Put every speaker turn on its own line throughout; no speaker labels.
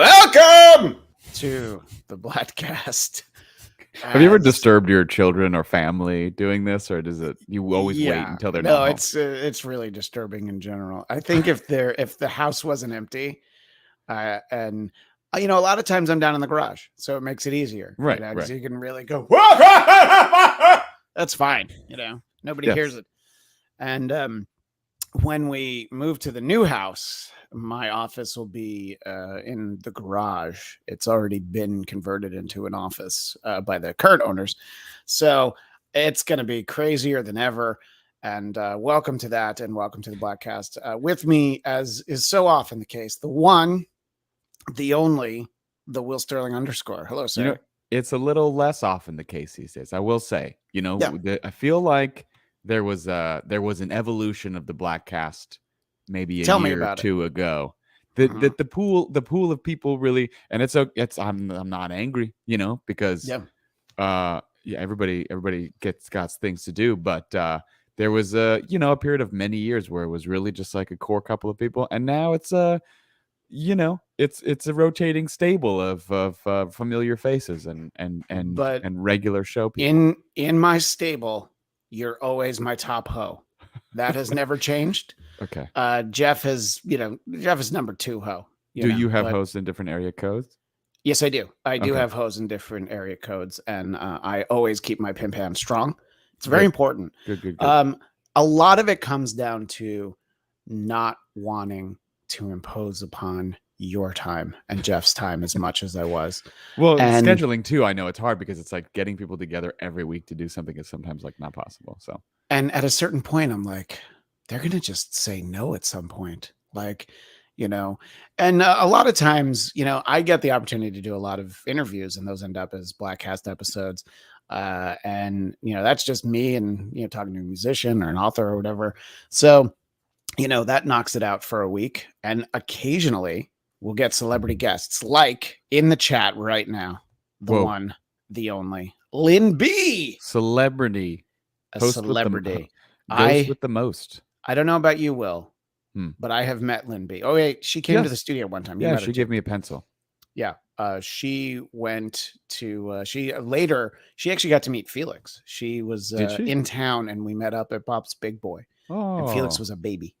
Welcome to the Bladtcast.
Have you ever disturbed your children or family doing this, or does it you always wait
Yeah,
until they're
no,
not home?
it's really disturbing in general. I think if the house wasn't empty, and a lot of times I'm down in the garage, so it makes it easier,
Right,
because
right.
you can really go. That's fine, nobody
Yes.
hears it. And when we move to the new house, my office will be in the garage. It's already been converted into an office by the current owners. So it's going to be crazier than ever. And welcome to that, and welcome to the Bladtcast. With me, as is so often the case, the one, the only, the Will Sterling _. Hello, sir.
It's a little less often the case these days. I will say,
Yeah.
I feel like there was an evolution of the Bladtcast maybe a
Tell me
year or
about it.
two ago.
Mhm.
The pool of people really, and it's I'm not angry, because everybody got things to do, but there was a period of many years where it was really just like a core couple of people, and now it's it's a rotating stable of familiar faces and
But
regular show people.
in my stable, you're always my top hoe. That has never changed.
Okay.
Jeff is number 2 hoe.
Do you have
but
hosts in different area codes?
yes, I do. I do
Okay.
have hoes in different area codes, and I always keep my pimp hand strong. It's very
Good.
important.
Good.
A lot of it comes down to not wanting to impose upon your time and Jeff's time as much as I was.
Well,
And
scheduling too, I know it's hard because it's like getting people together every week to do something is sometimes like not possible. So,
and at a certain point, I'm like, they're gonna just say no at some point, and a lot of times, I get the opportunity to do a lot of interviews, and those end up as Bladtcast episodes. And that's just me and talking to a musician or an author or whatever. So that knocks it out for a week, and occasionally we'll get celebrity guests, like in the chat right now, the
Whoa.
one, the only Lynn B,
celebrity,
a
host with the-
celebrity.
ghost with the most.
I don't know about you, Will,
Hmm.
but I have met Lynn B. Oh wait, she came to the studio one time. You
Yeah,
met
she
her
gave
too.
me a pencil.
Yeah. She went to she actually got to meet Felix. She was
Did she?
in town, and we met up at Bob's Big Boy.
Oh,
And Felix was a baby.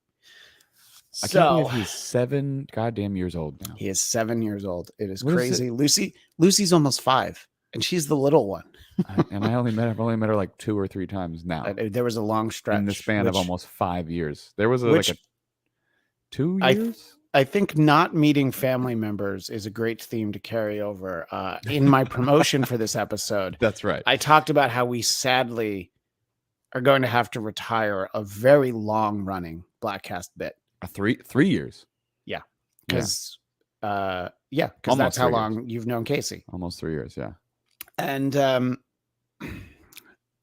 I can't believe he's 7 goddamn years old now.
He is 7 years old. It is
What is
crazy. Lucy's almost 5, and she's the little one.
I've only met her like 2 or 3 times now.
There was a long stretch
in the span of almost 5 years. There was like a 2 years.
I think not meeting family members is a great theme to carry over. In my promotion for this episode,
That's right.
I talked about how we sadly are going to have to retire a very long-running Bladtcast bit.
3 years.
Yeah, because
Almost
that's how
3
long you've known Casey.
Almost 3 years, yeah.
And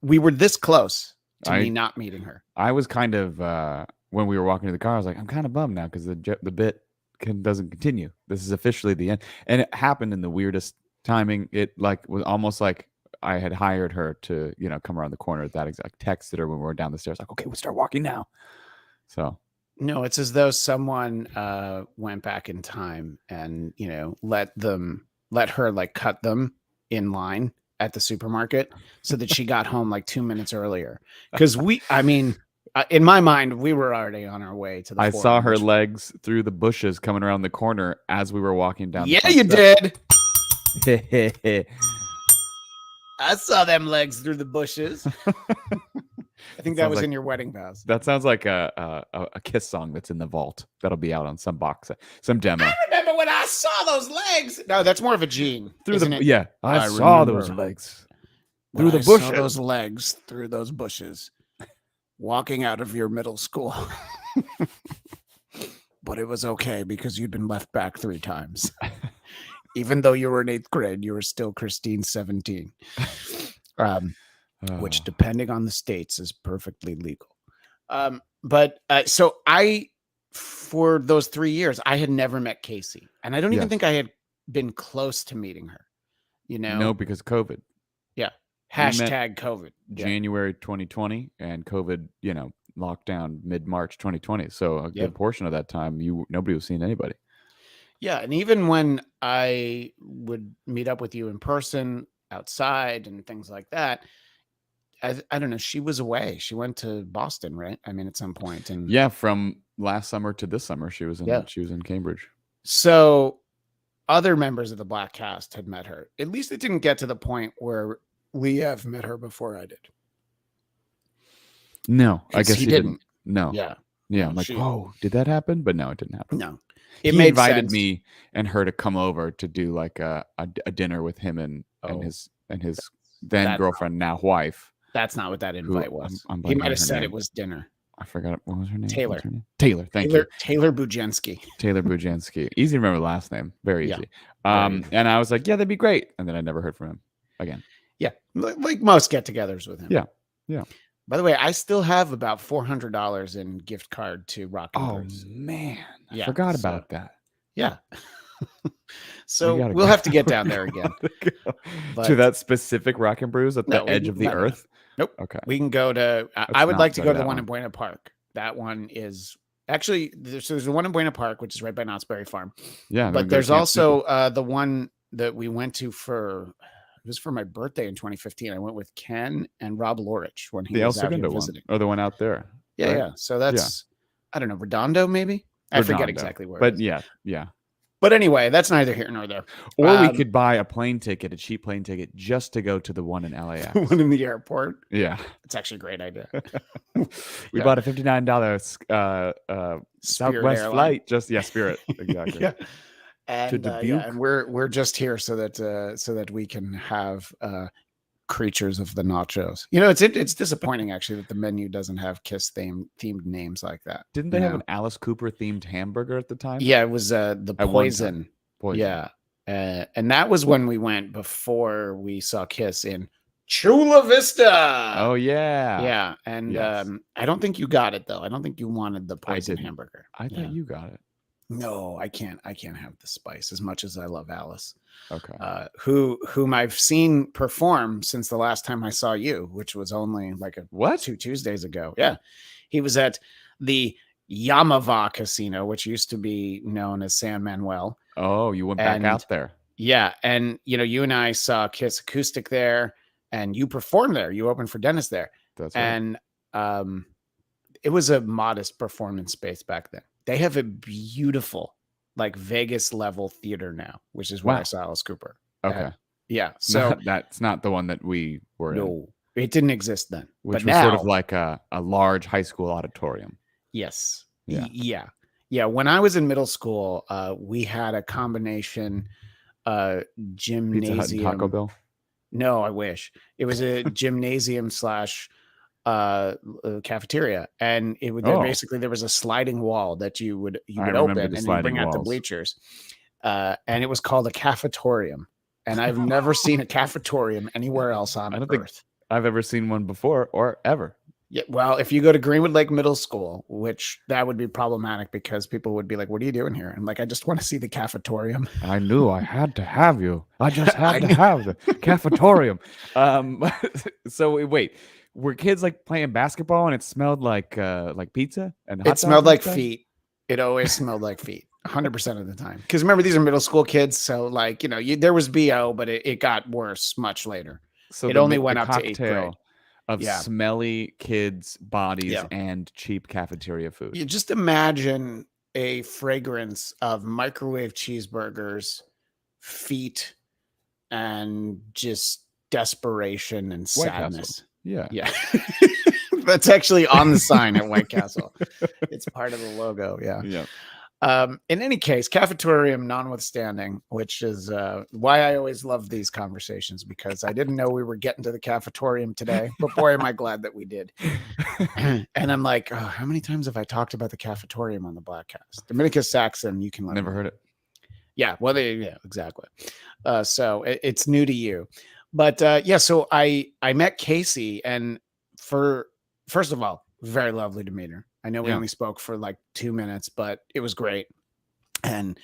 we were this close to me not meeting her.
I was kind of when we were walking to the car, I was like, I'm kind of bummed now because the bit doesn't continue. This is officially the end, and it happened in the weirdest timing. It was almost like I had hired her to come around the corner at that exact. Texted her when we were down the stairs, like, okay, we'll start walking now. So.
No, it's as though someone went back in time and let her like cut them in line at the supermarket so that she got home like 2 minutes earlier. Because in my mind, we were already on our way to the.
I saw her legs through the bushes coming around the corner as we were walking down.
Yeah, you did.
did.
I saw them legs through the bushes. I think that was in your wedding vows.
That sounds like a Kiss song that's in the vault. That'll be out on some box, some demo.
I remember when I saw those legs. No, that's more of a Gene.
Yeah, I saw those legs through the bushes.
Saw those legs through those bushes, walking out of your middle school. But it was okay because you'd been left back 3 times. Even though you were in 8th grade, you were still Christine 17. Which, depending on the states, is perfectly legal. So for those 3 years, I had never met Casey, and I don't even think I had been close to meeting her.
No, because COVID.
Yeah. Hashtag COVID.
January 2020, and COVID, lockdown mid-March 2020. So a good portion of that time, nobody was seeing anybody.
Yeah, and even when I would meet up with you in person outside and things like that, I don't know, she was away. She went to Boston, right? I mean, at some point, and
Yeah, from last summer to this summer, she was
yeah.
in Cambridge.
So other members of the Bladtcast had met her. At least it didn't get to the point where Liev met her before I did.
No, I
'Cause
guess
he
he didn't.
didn't.
No.
Yeah.
Yeah,
No,
I'm like,
she
whoa, did that happen? But no, it didn't happen.
no. It
He
made
invited
sense.
me and her to come over to do like a dinner with him and
Oh,
his then
that's
girlfriend, now wife.
that's not what that
Who
invite was.
I'm
He
blanking
might
on
have
her
said
name.
it was dinner.
I forgot what was her name.
Taylor.
What's her name? Taylor. Thank you.
Taylor Bujensky.
Taylor Bujanski. Easy to remember last name. Very
Yeah,
easy.
very easy.
And I was like, yeah, that'd be great. And then I never heard from him again.
Yeah, like most get-togethers with him.
Yeah. Yeah.
By the way, I still have about $400 in gift card to Rock and
Oh
Brews.
man, I
Yeah,
forgot
so-
about that.
Yeah. So
gotta
we'll
go.
have to get down there again.
To
But
that specific Rock and Brews at the
no,
edge of the
no.
earth.
Nope.
Okay.
We can go to. I
Let's
would
not
like to
go
go
to
to the
that
one
one.
in Buena Park. That one is actually there's the one in Buena Park, which is right by Knott's Berry Farm.
Yeah. then we
But
go to
there's
Camp
also the one that we went to for. It was for my birthday in 2015. I went with Ken and Rob Lorich when he
the El
was out here
Segundo one,
visiting.
or the one out there.
Yeah,
right?
yeah. So that's I don't know, Redondo maybe. I forget
Redondo.
exactly where.
But
it is.
yeah, yeah.
But anyway, that's neither here nor there.
Or we could buy a cheap plane ticket, just to go to the one in LAX.
One in the airport.
Yeah,
It's actually a great idea.
we
Yeah.
bought a $59
Spirit
Southwest
Airline.
flight. Just Spirit exactly.
Yeah. And
Dubuque.
and we're just here so that we can have creatures of the nachos. You know, it's disappointing actually that the menu doesn't have Kiss themed names like that.
Didn't they have an Alice Cooper themed hamburger at the time?
Yeah, it was the
At one
Poison.
Poison.
Yeah. And that was when we went before we saw Kiss in Chula Vista.
Oh yeah.
Yeah. And
Yes.
I don't think you got it though. I don't think you wanted the Poison
didn't.
hamburger.
I thought
Yeah.
you got it.
No, I can't have the spice as much as I love Alice.
Okay.
Whom I've seen perform since the last time I saw you, which was only like
What?
2 Tuesdays ago. Yeah. He was at the Yamava Casino, which used to be known as San Manuel.
Oh, you went back
And-
out there.
Yeah. And, you and I saw Kiss Acoustic there and you performed there. You opened for Dennis there.
That's right.
And it was a modest performance space back then. They have a beautiful, like Vegas level theater now, which is where I
Wow.
saw Alice Cooper.
Okay.
Yeah. So
that's not the one that we were in,
no, it didn't exist then.
which
But
was
now,
sort of like a large high school auditorium.
yes.
Yeah.
Yeah. Yeah. When I was in middle school, we had a combination
Pizza Hut and Taco
gymnasium.
Bell.
No, I wish. It was a gymnasium / cafeteria, and it would
Oh.
basically there was a sliding wall that you would
I
open
remember the
and then
sliding
bring out the
walls.
bleachers, and it was called a cafetorium. And I've never seen a cafetorium anywhere else on
I don't
earth.
think I've ever seen one before or ever.
Yeah, well, if you go to Greenwood Lake Middle School, which that would be problematic because people would be like, "What are you doing here?" And like, I just want to see the cafetorium.
I knew I had to have you. I just
I
had to
knew-
have the cafetorium. So wait, were kids like playing basketball and it smelled like pizza and hot
It
dogs
smelled
and
like
stuff?
feet. It always smelled like feet, 100% of the time. Because remember, these are middle school kids, so like there was BO, but it got worse much later.
So
It
the
only
mi-
went
the
up to 8th grade.
cocktail of
Yeah.
smelly kids' bodies
Yeah.
and cheap cafeteria food.
You just imagine a fragrance of microwave cheeseburgers, feet, and just desperation and
White Castle.
sadness.
Yeah.
Yeah. That's actually on the sign at White Castle. It's part of the logo. Yeah.
Yeah.
In any case, cafetorium notwithstanding, which is why I always love these conversations, because I didn't know we were getting to the cafetorium today, but boy, am I glad that we did. And I'm like, oh, how many times have I talked about the cafetorium on the Bladtcast? Dominicus Saxon, you can let me
Never
know. Uh,
heard it.
Yeah, well, yeah, exactly. So it's new to you, but yeah. So I met Casey, and first of all, very lovely to meet her. I know we
Yeah.
only spoke for like 2 minutes, but it was great. And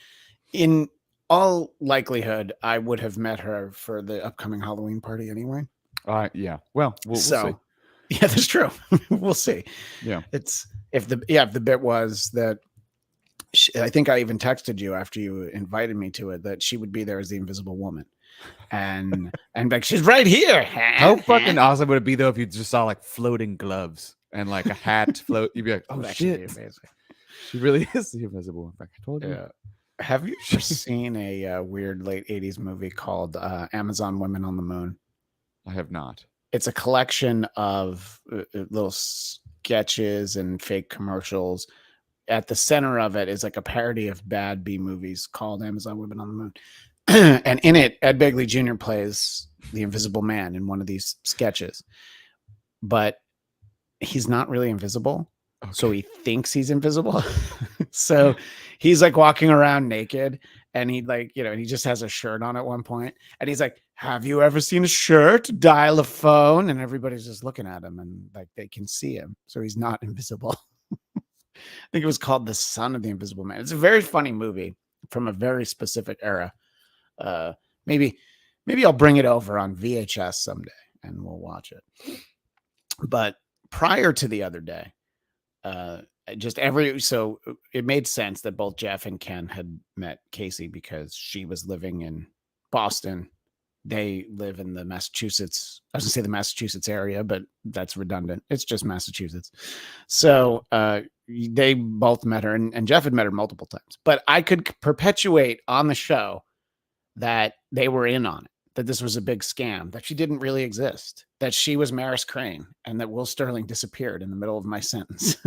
in all likelihood, I would have met her for the upcoming Halloween party anyway.
Yeah. Well, we'll see.
So yeah, that's true. We'll see.
Yeah.
It's if the bit was that I think I even texted you after you invited me to it that she would be there as the Invisible Woman, and like she's right here.
How fucking awesome would it be though if you just saw like floating gloves and like a hat float? You'd be like, oh
That would actually be
shit,
amazing.
she really is the Invisible Woman. I told you.
Yeah. Have you ever seen a weird late 80s movie called Amazon Women on the Moon?
I have not.
It's a collection of little sketches and fake commercials. At the center of it is like a parody of bad B movies called Amazon Women on the Moon. And in it, Ed Begley Jr. plays the Invisible Man in one of these sketches. But he's not really invisible. Okay. So he thinks he's invisible. So he's like walking around naked, and he like, he just has a shirt on at one point, and he's like, have you ever seen a shirt? Dial a phone. And everybody's just looking at him, and like they can see him. So he's not invisible. I think it was called The Son of the Invisible Man. It's a very funny movie from a very specific era. Maybe I'll bring it over on VHS someday and we'll watch it. But prior to the other day, so it made sense that both Jeff and Ken had met Casey because she was living in Boston. They live in the Massachusetts. I was gonna say the Massachusetts area, but that's redundant. It's just Massachusetts. So they both met her, and Jeff had met her multiple times. But I could perpetuate on the show that they were in on it, that this was a big scam, that she didn't really exist, that she was Maris Crane, and that Will Sterling disappeared in the middle of my sentence.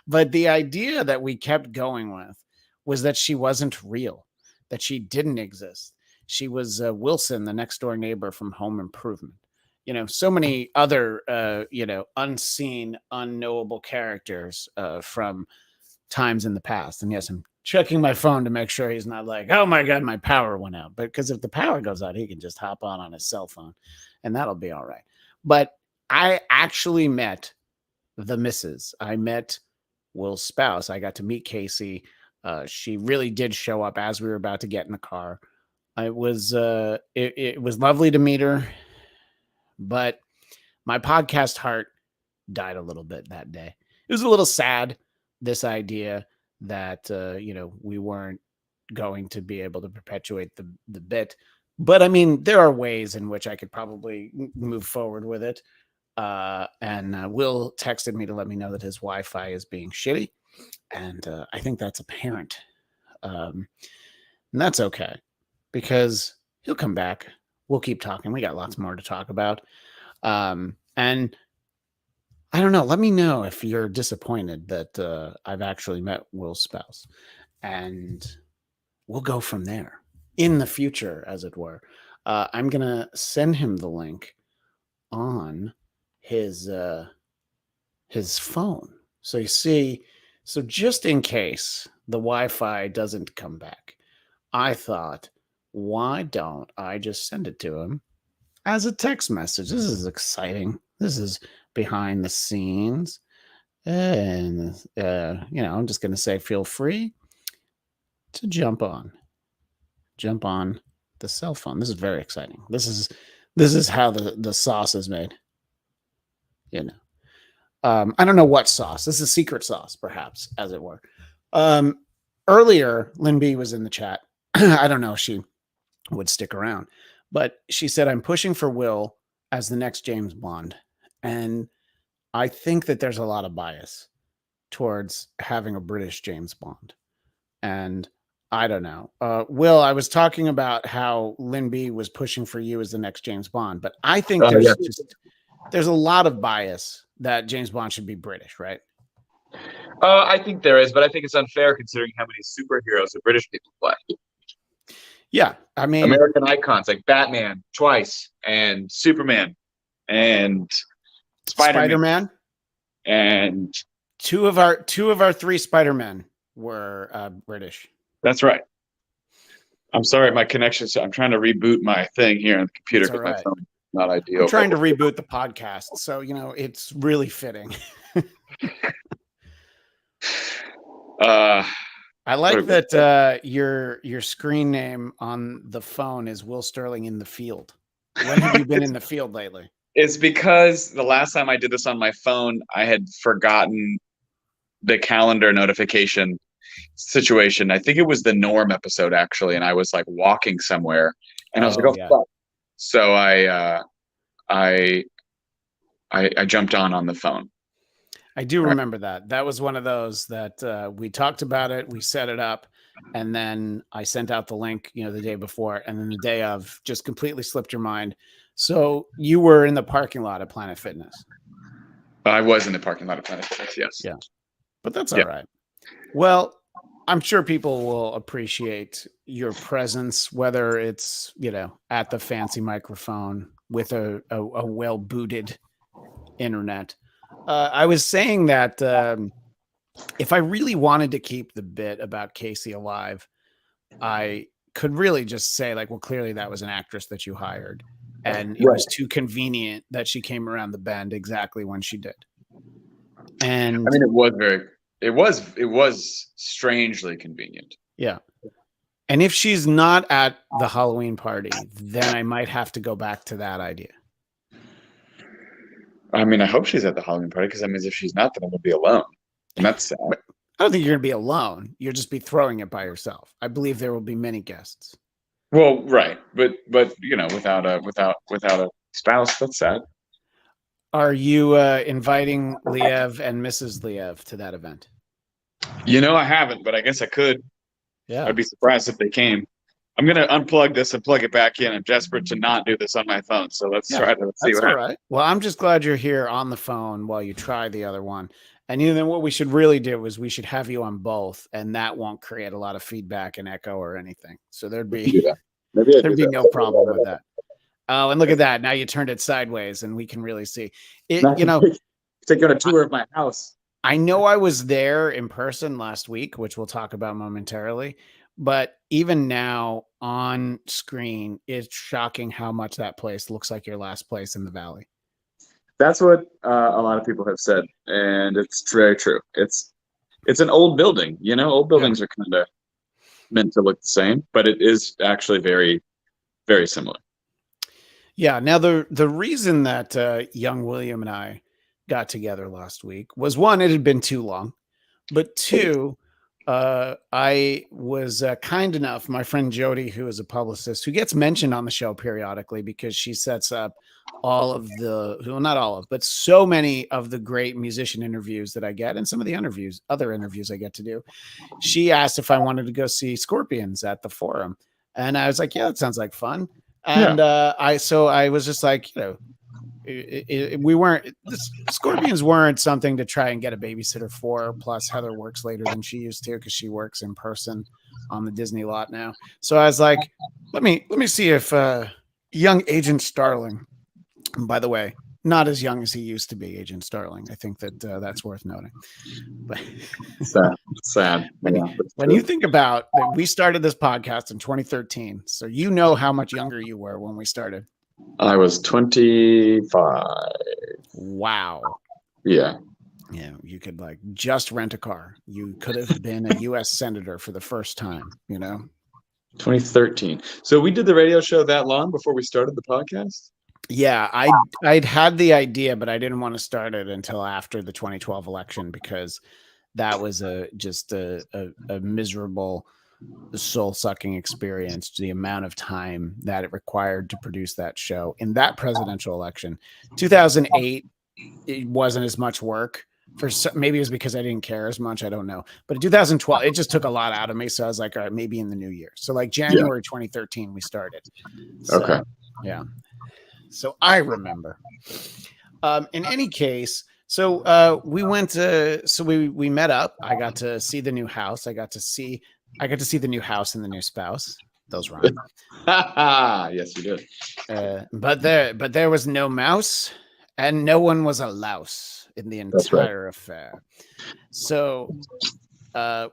But the idea that we kept going with was that she wasn't real, that she didn't exist. She was Wilson, the next door neighbor from Home Improvement. So many other, unseen, unknowable characters from times in the past. And yes, I'm checking my phone to make sure he's not like, oh my God, my power went out. But because if the power goes out, he can just hop on his cell phone and that'll be all right. But I actually met the missus. I met Will's spouse. I got to meet Casey. She really did show up as we were about to get in the car. It was lovely to meet her, but my podcast heart died a little bit that day. It was a little sad, this idea that we weren't going to be able to perpetuate the bit. But I mean, there are ways in which I could probably move forward with it. And Will texted me to let me know that his Wi-Fi is being shitty, and I think that's apparent. And that's okay, because he'll come back. We'll keep talking. We got lots more to talk about. And I don't know. Let me know if you're disappointed that I've actually met Will's spouse, and we'll go from there in the future, as it were. I'm going to send him the link on his phone. So you see, so just in case the Wi-Fi doesn't come back, I thought, why don't I just send it to him as a text message? This is exciting. This is behind the scenes. And, I'm just going to say, feel free to jump on the cell phone. This is very exciting. This is how the sauce is made. I don't know what sauce. This is secret sauce, perhaps, as it were. Earlier, Lynn B was in the chat. I don't know if she would stick around, but she said, I'm pushing for Will as the next James Bond. And I think that there's a lot of bias towards having a British James Bond. And I don't know. Will, I was talking about how Lynn B was pushing for you as the next James Bond, but I think there's a lot of bias that James Bond should be British, right?
I think there is, but I think it's unfair considering how many superheroes the British people play.
Yeah, I mean,
American icons like Batman twice, and Superman, and Spider-Man, and
two of our three Spider-Men were British.
That's right. I'm sorry, my connection. I'm trying to reboot my thing here on the computer because my phone is not ideal.
I'm trying to reboot the podcast, so it's really fitting. I like that your screen name on the phone is Will Sterling in the field. When have you been in the field lately?
It's because the last time I did this on my phone, I had forgotten the calendar notification situation. I think it was the Norm episode actually, and I was like walking somewhere, and I was like, "Oh
yeah.
fuck!" So I jumped on the phone.
I do remember that. That was one of those that we talked about it, we set it up, and then I sent out the link, the day before, and then the day of just completely slipped your mind. So you were in the parking lot at Planet Fitness.
I was in the parking lot of Planet Fitness, yes.
Yeah, but that's all right. Well, I'm sure people will appreciate your presence, whether it's, at the fancy microphone with a well-booted internet. I was saying that if I really wanted to keep the bit about Casey alive, I could really just say, like, well, clearly that was an actress that you hired. And it was too convenient that she came around the bend exactly when she did. And
I mean, it was strangely convenient.
Yeah. And if she's not at the Halloween party, then I might have to go back to that idea.
I mean, I hope she's at the Halloween party, because that means if she's not, then I'm going to be alone. And that's sad.
I don't think you're going to be alone. You'll just be throwing it by yourself. I believe there will be many guests.
Well, right. But without a spouse, that's sad.
Are you inviting Liev and Mrs. Liev to that event?
I haven't, but I guess I could.
Yeah.
I'd be surprised if they came. I'm going to unplug this and plug it back in. I'm desperate to not do this on my phone. So let's try to see what happens. Right.
Well, I'm just glad you're here on the phone while you try the other one. And then what we should really do is we should have you on both, and that won't create a lot of feedback and echo or anything. So there'd be no problem with that. Oh, and look at that. Now you turned it sideways and we can really see it.
Take on a tour of my house.
I know I was there in person last week, which we'll talk about momentarily. But even now on screen, it's shocking how much that place looks like your last place in the Valley.
That's what a lot of people have said, and it's very true. It's an old building. Old buildings are kind of meant to look the same, but it is actually very, very similar.
Yeah. Now, the reason that young William and I got together last week was, one, it had been too long, but two, I was kind enough, my friend Jody, who is a publicist, who gets mentioned on the show periodically because she sets up all of not all of, but so many of the great musician interviews that I get, and some of the other interviews I get to do. She asked if I wanted to go see Scorpions at the Forum. And I was like, yeah, that sounds like fun. And I was just like, Scorpions weren't something to try and get a babysitter for. Plus Heather works later than she used to, because she works in person on the Disney lot now. So I was like, let me see if young Agent Starling, by the way, not as young as he used to be, Agent Starling. I think that that's worth noting. But
sad.
When you think about that, we started this podcast in 2013. So how much younger you were when we started.
I was 25.
Wow.
Yeah.
Yeah, you could just rent a car. You could have been a U.S. senator for the first time,
2013. So we did the radio show that long before we started the podcast?
Yeah, I'd had the idea, but I didn't want to start it until after the 2012 election, because that was just a miserable, soul-sucking experience. The amount of time that it required to produce that show in that presidential election. 2008, it wasn't as much work. Maybe it was because I didn't care as much. I don't know. But in 2012, it just took a lot out of me. So I was like, all right, maybe in the new year. So January 2013, we started. So,
okay.
Yeah. So I remember. In any case, so we went to, we met up. I got to see the new house. I got to see the new house and the new spouse. Those rhyme.
Yes, you did.
But there was no mouse, and no one was a louse in the entire affair. So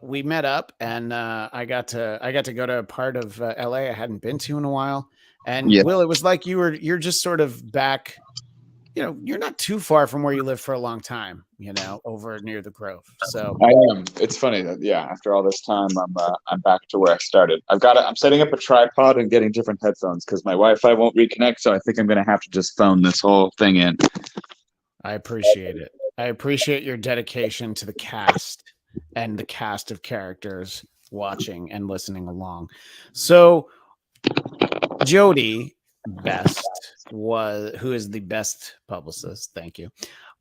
we met up, and I got to go to a part of LA I hadn't been to in a while. And Will, it was like you're just sort of back. You're not too far from where you lived for a long time, over near the Grove. So
I am. It's funny that after all this time, I'm back to where I started. I'm setting up a tripod and getting different headphones because my Wi-Fi won't reconnect. So I think I'm going to have to just phone this whole thing in.
I appreciate it. I appreciate your dedication to the cast. and the cast of characters watching and listening along. So Jody who is the best publicist, thank you,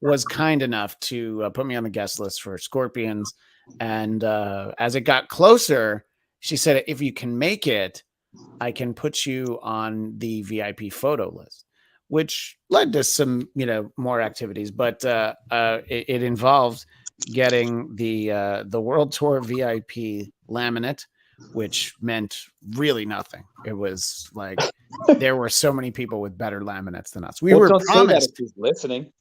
was kind enough to put me on the guest list for Scorpions. And as it got closer, she said, if you can make it, I can put you on the VIP photo list, which led to some, more activities. But it involved getting the World Tour VIP laminate, which meant really nothing. It was like there were so many people with better laminates than us. We were
don't say that
promised.
if she's listening.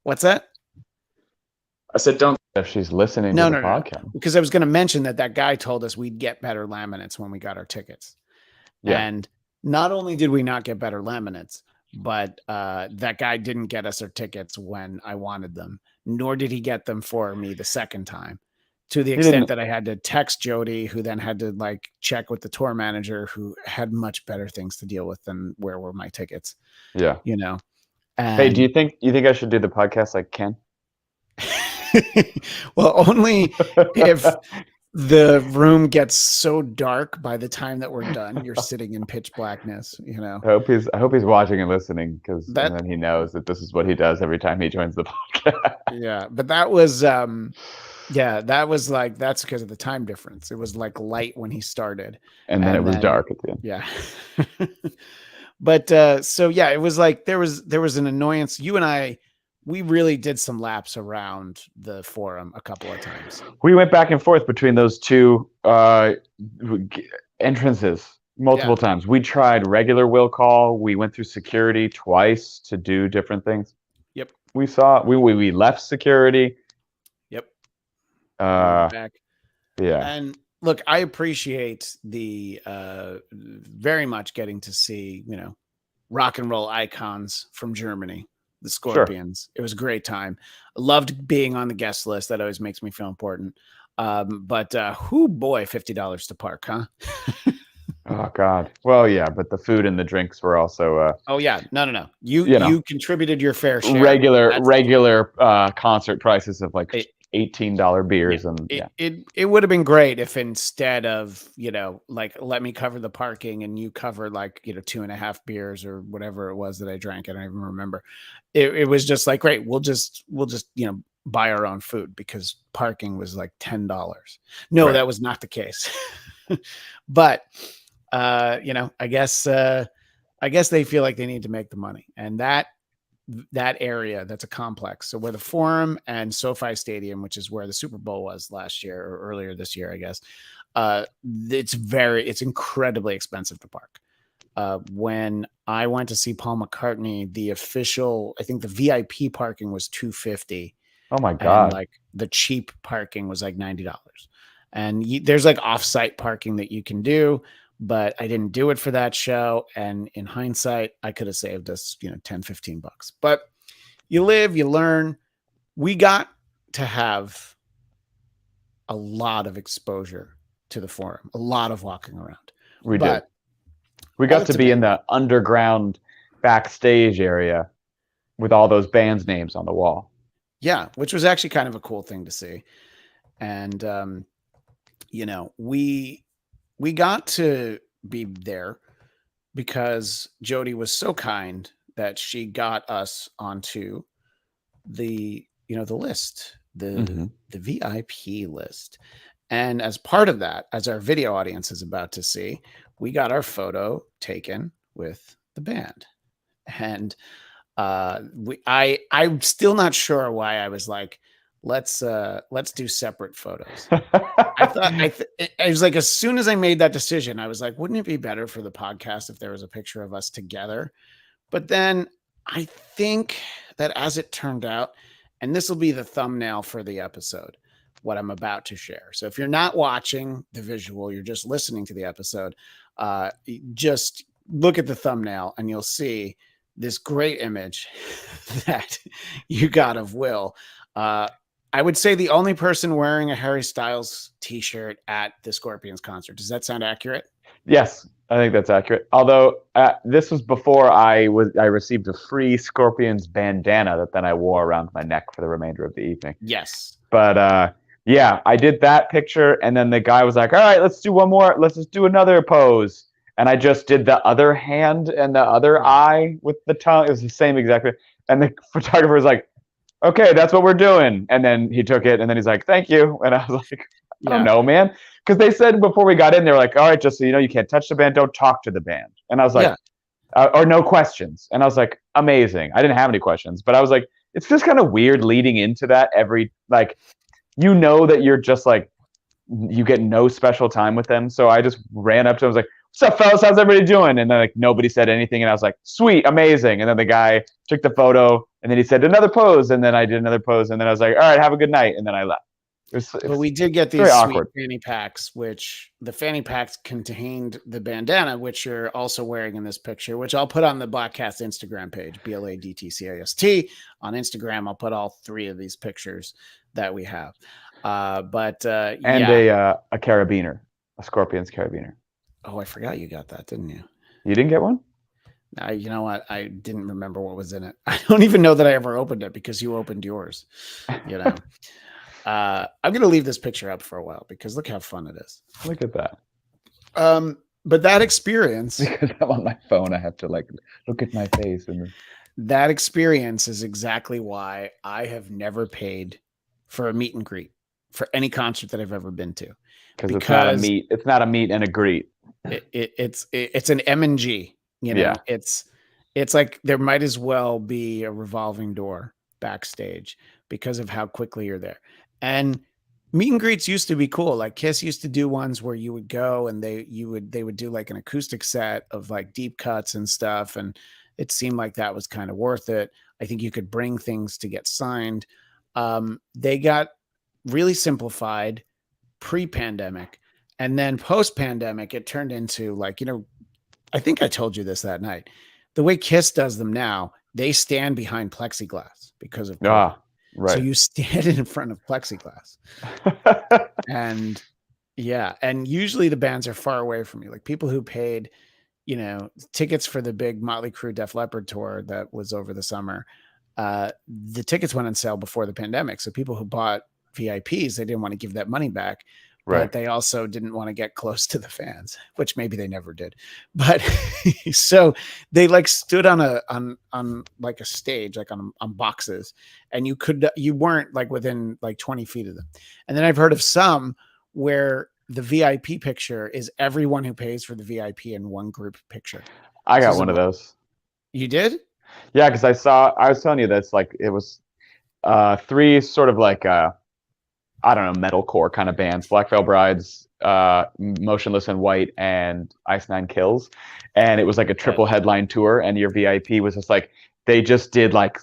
What's that?
I said, don't.
If she's listening to the podcast.
Because I was going to mention that guy told us we'd get better laminates when we got our tickets. Yeah. And not only did we not get better laminates, but that guy didn't get us our tickets when I wanted them, nor did he get them for me the second time, to the extent that I had to text Jody, who then had to like check with the tour manager, who had much better things to deal with than where were my tickets.
Yeah.
And,
hey, do you think I should do the podcast like Ken?
Well, only if the room gets so dark by the time that we're done, you're sitting in pitch blackness,
I hope he's watching and listening, because then he knows that this is what he does every time he joins the podcast.
Yeah, but that was that was like, that's because of the time difference. It was like light when he started,
and then it was dark at the end.
Yeah. But so yeah, it was like there was an annoyance. You and I, we really did some laps around the forum a couple of times.
We went back and forth between those two entrances multiple times. We tried regular will call. We went through security twice to do different things.
Yep.
We left security.
Yep.
Back. Yeah.
And look, I appreciate the very much getting to see, rock and roll icons from Germany, the Scorpions. Sure. It was a great time. I loved being on the guest list. That always makes me feel important. But boy, $50 to park, huh?
Oh God. Well, yeah, but the food and the drinks were also.
Oh yeah, no. You contributed your fair share.
Regular concert prices of like $18 beers,
it would have been great if instead of like, let me cover the parking and you cover like 2.5 beers or whatever it was that I drank. I don't even remember. It was just like, great, we'll just buy our own food, because parking was like $10. No, right. That was not the case. But I guess they feel like they need to make the money, and that area, that's a complex. So where the Forum and SoFi Stadium, which is where the Super Bowl was last year or earlier this year, I guess, it's incredibly expensive to park. When I went to see Paul McCartney, I think the VIP parking was $250.
Oh my God.
And like the cheap parking was like $90. And there's like offsite parking that you can do, but I didn't do it for that show. And in hindsight, I could have saved us, $10-15. But you live, you learn. We got to have a lot of exposure to the Forum, a lot of walking around.
We did. We got to be in the underground backstage area with all those bands' names on the wall.
Yeah, which was actually kind of a cool thing to see. And, we got to be there because Jody was so kind that she got us onto the list, the VIP list. And as part of that, as our video audience is about to see, we got our photo taken with the band. And I'm still not sure why I was like, let's do separate photos. I was like, as soon as I made that decision, I was like, wouldn't it be better for the podcast if there was a picture of us together? But then I think that, as it turned out, and this will be the thumbnail for the episode, what I'm about to share. So if you're not watching the visual, you're just listening to the episode, just look at the thumbnail and you'll see this great image that you got of Will. I would say the only person wearing a Harry Styles t-shirt at the Scorpions concert. Does that sound accurate?
Yes, I think that's accurate. Although this was before I received a free Scorpions bandana that then I wore around my neck for the remainder of the evening.
Yes.
But Yeah, I did that picture, and then the guy was like, "All right, let's do one more. Let's just do another pose." And I just did the other hand and the other eye with the tongue. It was the same exactly. And the photographer was like, "Okay, that's what we're doing." And then he took it, and then he's like, "Thank you." And I was like, "I don't know, man," because they said before we got in, they were like, "All right, just so you know, you can't touch the band, don't talk to the band." And I was like, or no questions. And I was like, amazing. I didn't have any questions, but I was like, it's just kind of weird leading into that every like. You know that you're just like you get no special time with them. So I just ran up to him. I was like, "What's up, fellas? How's everybody doing?" And then like nobody said anything, and I was like, "Sweet, amazing." And then the guy took the photo, and then he said another pose, and then I did another pose, and then I was like, "All right, have a good night," and then I left.
But we did get these
very
sweet
awkward.
fanny packs, which the fanny packs contained the bandana, which you're also wearing in this picture, which I'll put on the Bladtcast Instagram page, BLADTCAST. On Instagram, I'll put all 3 of these pictures that we have. And
a carabiner, a Scorpion's carabiner.
Oh, I forgot you got that, didn't you?
You didn't get one?
You know what? I didn't remember what was in it. I don't even know that I ever opened it because you opened yours. You know. I'm going to leave this picture up for a while because look how fun it is.
Look at that.
But that experience,
because I'm on my phone, I have to like look at my face, and
that experience is exactly why I have never paid for a meet and greet for any concert that I've ever been to.
Because it's not a meet. It's not a meet and a greet.
It's an M&G. You know, it's like there might as well be a revolving door backstage because of how quickly you're there. And meet and greets used to be cool. Like Kiss used to do ones where you would go and they would do like an acoustic set of like deep cuts and stuff. And it seemed like that was kind of worth it. I think you could bring things to get signed. They got really simplified pre-pandemic, and then post-pandemic, it turned into like, you know, I think I told you this that night. The way Kiss does them now, they stand behind plexiglass because of COVID.
Right.
So you stand in front of plexiglass. and usually the bands are far away from you. Like people who paid, you know, tickets for the big Motley Crue Def Leppard tour that was over the summer. The tickets went on sale before the pandemic. So people who bought VIPs, they didn't want to give that money back. But they also didn't want to get close to the fans, which maybe they never did. But so they like stood on like a stage, like on boxes, and you weren't like within like 20 feet of them. And then I've heard of some where the VIP picture is everyone who pays for the VIP in one group picture.
I got one of those.
You did?
Yeah, because I was telling you this, like it was 3 sort of like I don't know, metalcore kind of bands, Black Veil Brides, Motionless in White, and Ice Nine Kills. And it was like a triple headline tour, and your VIP was just like, they just did like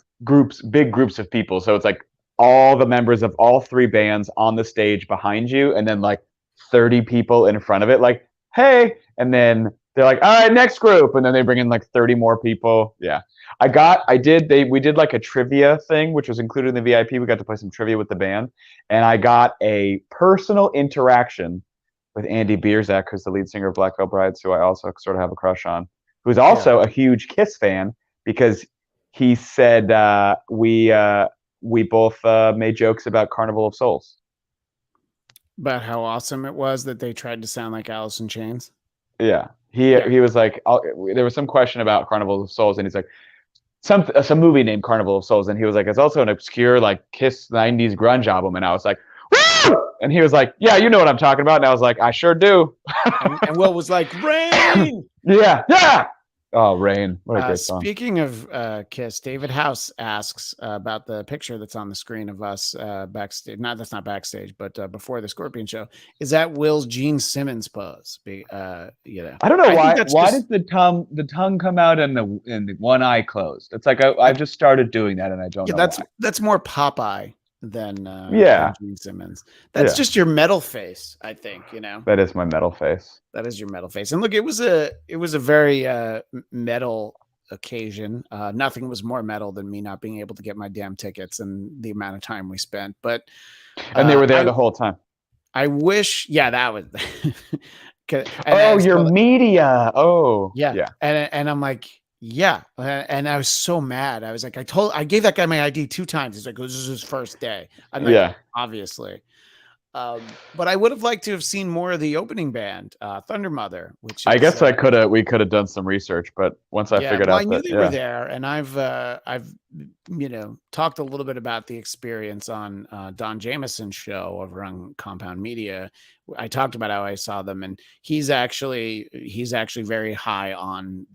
big groups of people. So it's like all the members of all 3 bands on the stage behind you, and then like 30 people in front of it, like, hey, and then they're like, all right, next group. And then they bring in like 30 more people. Yeah. We did like a trivia thing, which was included in the VIP. We got to play some trivia with the band. And I got a personal interaction with Andy Bierzak, who's the lead singer of Black Veil Brides, who I also sort of have a crush on, who's also a huge Kiss fan, because he said we both made jokes about Carnival of Souls.
About how awesome it was that they tried to sound like Alice in Chains.
Yeah. He was like, there was some question about Carnival of Souls, and he's like, some movie named Carnival of Souls, and he was like, it's also an obscure like Kiss 90s grunge album, and I was like, woo! And he was like, yeah, you know what I'm talking about, and I was like, I sure do.
and Will was like, Rain.
yeah. Oh, Rain. What a great song.
Speaking of Kiss, David House asks about the picture that's on the screen of us backstage. That's not backstage, but before the Scorpion show. Is that Will's Gene Simmons pose? You know,
I don't know why. Why does the tongue come out and the one eye closed? It's like I've just started doing that, and I don't know.
That's more Popeye than Gene Simmons. That's just your metal face, I think. You know,
that is my metal face.
That is your metal face. And look, it was a very metal occasion. Nothing was more metal than me not being able to get my damn tickets and the amount of time we spent. But
and they were there the whole time.
I wish, that was.
Your media. Oh,
yeah. And I'm like, yeah. And I was so mad. I was like, I gave that guy my ID 2 times. He's like, this is his first day. I'm like, obviously. But I would have liked to have seen more of the opening band, Thunder Mother, which is,
I guess we could have done some research, but once I figured
well,
out
I knew
that,
they were there, and I've talked a little bit about the experience on Don Jameson's show over on Compound Media. I talked about how I saw them, and he's actually very high on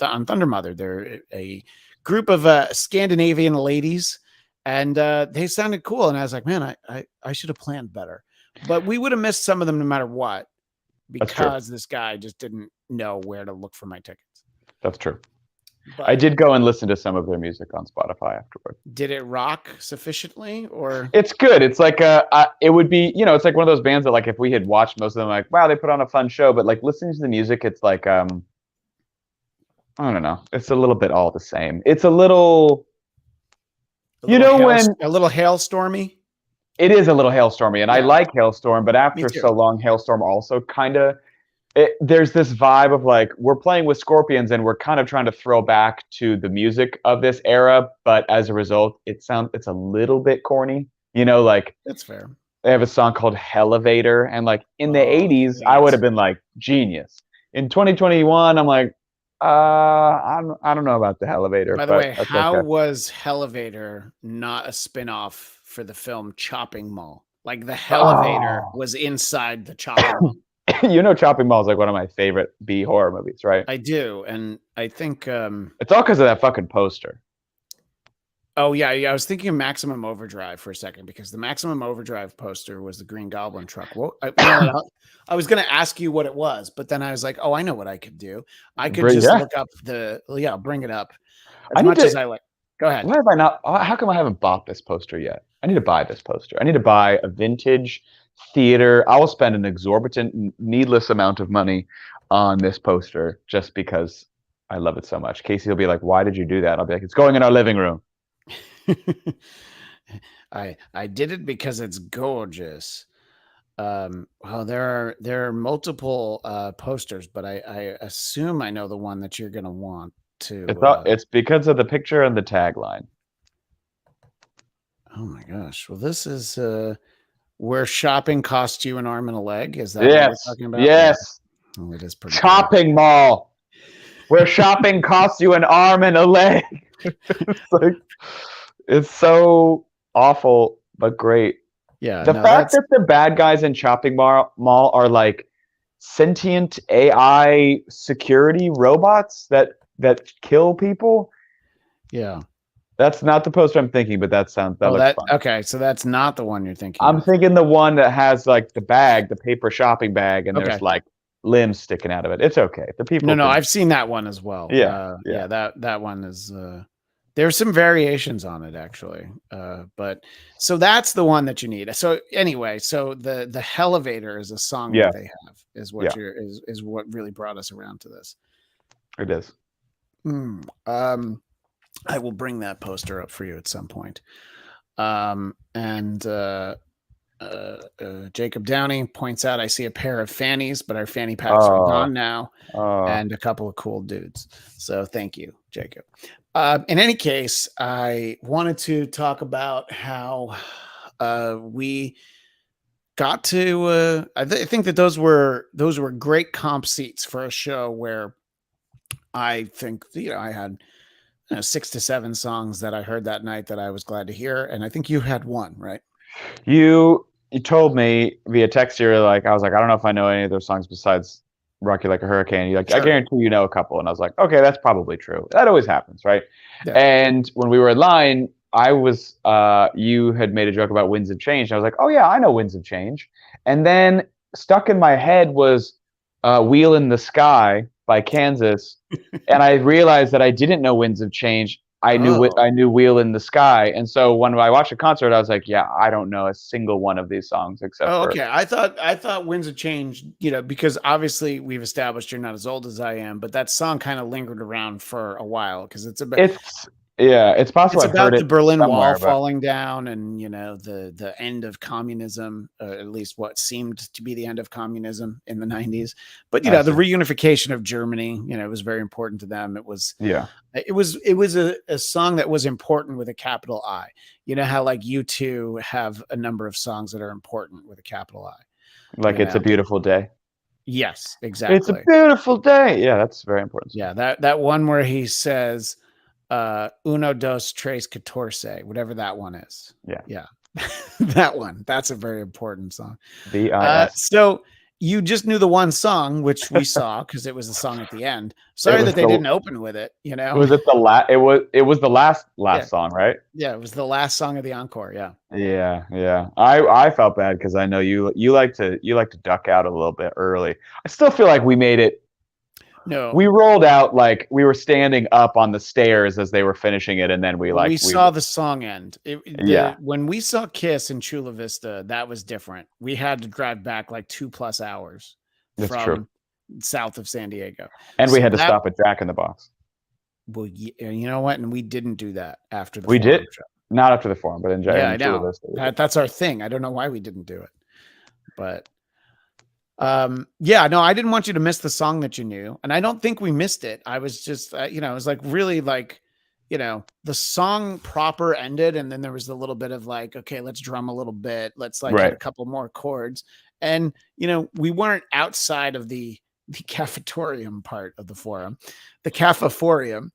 on Thunder Mother. They're a group of Scandinavian ladies, and they sounded cool. And I was like, man, I should have planned better, but we would have missed some of them no matter what, because this guy just didn't know where to look for my tickets.
That's true.
But
I did go and listen to some of their music on Spotify afterward.
did it rock sufficiently, or
It's good. It's like it would be, it's like one of those bands that like if we had watched most of them, like wow, they put on a fun show, but like listening to the music, it's like I don't know, it's a little bit all the same. It's a little,
a little hailstormy?
It is a little hailstormy, and I like Hailstorm, but after so long, Hailstorm also kind of, there's this vibe of like, we're playing with Scorpions and we're kind of trying to throw back to the music of this era, but as a result, it's a little bit corny, like
that's fair.
They have a song called Hellevator, and like in the 80s, I would have been like genius. In 2021, I'm like, I don't know about the Hellevator.
By the way, how was Hellevator not a spin-off for the film Chopping Mall? Like the Hellevator was inside the Chopping Mall.
Chopping Mall is like one of my favorite B horror movies, right?
I do, and I think
it's all because of that fucking poster.
Oh yeah, I was thinking of Maximum Overdrive for a second, because the Maximum Overdrive poster was the Green Goblin truck. Well, I was going to ask you what it was, but then I was like, oh, I know what I could do. I could just look up bring it up as much as I like. Go ahead.
Why have I not? How come I haven't bought this poster yet? I need to buy this poster. I need to buy a vintage theater. I will spend an exorbitant, needless amount of money on this poster just because I love it so much. Casey will be like, why did you do that? I'll be like, it's going in our living room.
I did it because it's gorgeous. Well, there are multiple posters, but I assume I know the one that you're gonna want to.
It's because of the picture and the tagline.
Oh my gosh! Well, this is where shopping costs you an arm and a leg. Is that
what
you're talking about?
Yes.
Oh, it is pretty.
Chopping Mall, where shopping costs you an arm and a leg. It's so awful, but great.
Yeah.
The fact that the bad guys in Chopping Mall are like sentient AI security robots that kill people.
Yeah.
That's not the poster I'm thinking, but that looks fun.
Okay, so that's not the one you're thinking.
I'm thinking the one that has like the paper shopping bag, and there's like limbs sticking out of it. It's okay. The people.
No, I've seen that one as well.
Yeah.
That one is. There's some variations on it actually, but so that's the one that you need. So anyway, so the Hellevator is a song that they have is what is what really brought us around to this.
It is.
I will bring that poster up for you at some point. Jacob Downey points out, I see a pair of fannies, but our fanny packs are gone now, and a couple of cool dudes. So thank you, Jacob. In any case, I wanted to talk about how we got to. I think that those were great comp seats for a show where I think I had 6 to 7 songs that I heard that night that I was glad to hear, and I think you had one, right?
You told me via text, I was like, I don't know if I know any of those songs besides Rock You Like a Hurricane. You're like, sure. I guarantee you know a couple. And I was like, okay, that's probably true. That always happens, right? Yeah. And when we were in line, you had made a joke about Winds of Change. And I was like, oh yeah, I know Winds of Change. And then stuck in my head was Wheel in the Sky by Kansas. And I realized that I didn't know Winds of Change. I knew Wheel in the Sky. And so when I watched a concert, I was like, yeah, I don't know a single one of these songs except for...
Okay. I thought Winds of Change, because obviously we've established you're not as old as I am, but that song kind of lingered around for a while because it's a bit...
Yeah, it's possible
It's
I've heard
about the
it
Berlin Wall
somewhere, but
falling down, and the end of communism, at least what seemed to be the end of communism in the 90s. But
I
the
see.
reunification of Germany, it was very important to them. It was
Yeah,
a song that was important with a capital I. You know how like U2 have a number of songs that are important with a capital I.
like
You
It's a
know,
Beautiful Day.
yes,
It's a
exactly.
beautiful day. Yeah, that's very important.
Yeah, that one where he says uno dos tres catorce, whatever that one is.
Yeah.
Yeah. That one. That's a very important song.
VIS.
So you just knew the one song, which we saw because it was the song at the end.
It
Sorry
was
that they didn't open with it,
Was it the last? It was the last
Yeah.
song, right?
Yeah, it was the last song of the encore. Yeah.
Yeah. I felt bad because I know you like to duck out a little bit early. I still feel like we made it.
No,
We rolled out like we were standing up on the stairs as they were finishing it, and then we
saw the song end.
Yeah.
When we saw Kiss in Chula Vista, that was different. We had to drive back like 2+ hours
That's
from
true.
south of San Diego.
And we
So
had to
that-
stop at Jack in the Box.
Well, you know what? And we didn't do that after the
We
Forum
did
show.
not after the Forum, but in Jack.
Yeah, I
in Chula
know.
Vista, we did.
That's our thing. I don't know why we didn't do it, but yeah, no, I didn't want you to miss the song that you knew, and I don't think we missed it. I was just, it was like really like, the song proper ended, and then there was a little bit of like, okay, let's drum a little bit, let's like hit a couple more chords, and we weren't outside of the cafetorium part of the Forum, the cafetorium,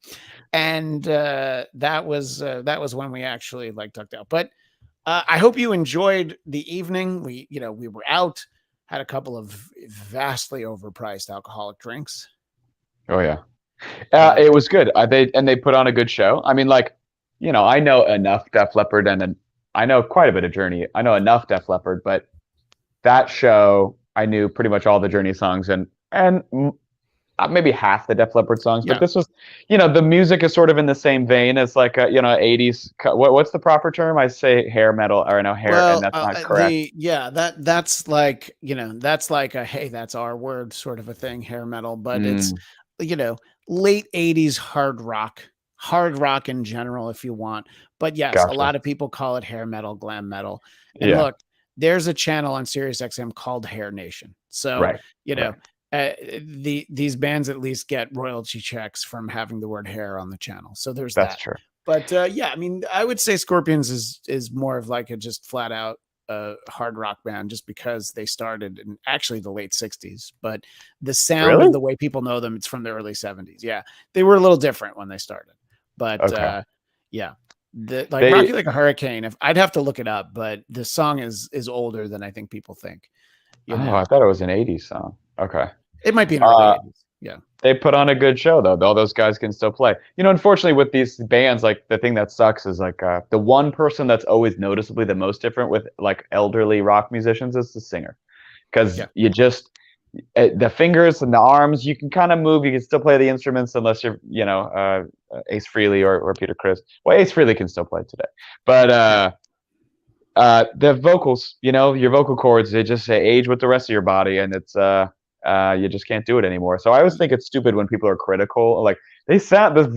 and that was when we actually like ducked out. But I hope you enjoyed the evening. We were out, had a couple of vastly overpriced alcoholic drinks.
Oh yeah, it was good. They put on a good show. I mean, like, I know enough Def Leppard, and I know quite a bit of Journey. I know enough Def Leppard, but that show I knew pretty much all the Journey songs and maybe half the Def Leppard songs.
Yeah.
But this was, the music is sort of in the same vein as like a 80s. What's the proper term? I say hair metal, or no hair,
Well,
and that's not correct.
That's like that's like a hey, that's our word sort of a thing, hair metal, but it's late 80s hard rock in general, if you want. But yes,
Gotcha.
a lot of people call it hair metal, glam metal. And
Yeah.
look, there's a channel on Sirius XM called Hair Nation. So
Right.
these bands at least get royalty checks from having the word hair on the channel. So there's
That's
that.
true.
But yeah, I mean, I would say Scorpions is more of like a just flat out hard rock band, just because they started in actually the late 60s. But the sound
Really?
of the way people know them, it's from the early 70s. Yeah, they were a little different when they started. But
Okay.
yeah, Rocky Like a Hurricane. If I'd have to look it up, but the song is older than I think people think.
I thought it was an 80s song. Okay.
It might be an early 80s. Yeah.
They put on a good show, though. All those guys can still play. Unfortunately, with these bands, like, the thing that sucks is like the one person that's always noticeably the most different with like elderly rock musicians is the singer, because you just the fingers and the arms, you can kind of move. You can still play the instruments unless you're Ace Frehley or Peter Criss. Well, Ace Frehley can still play today, but the vocals, your vocal cords, they just age with the rest of your body, and it's you just can't do it anymore. So I always think it's stupid when people are critical. Like, the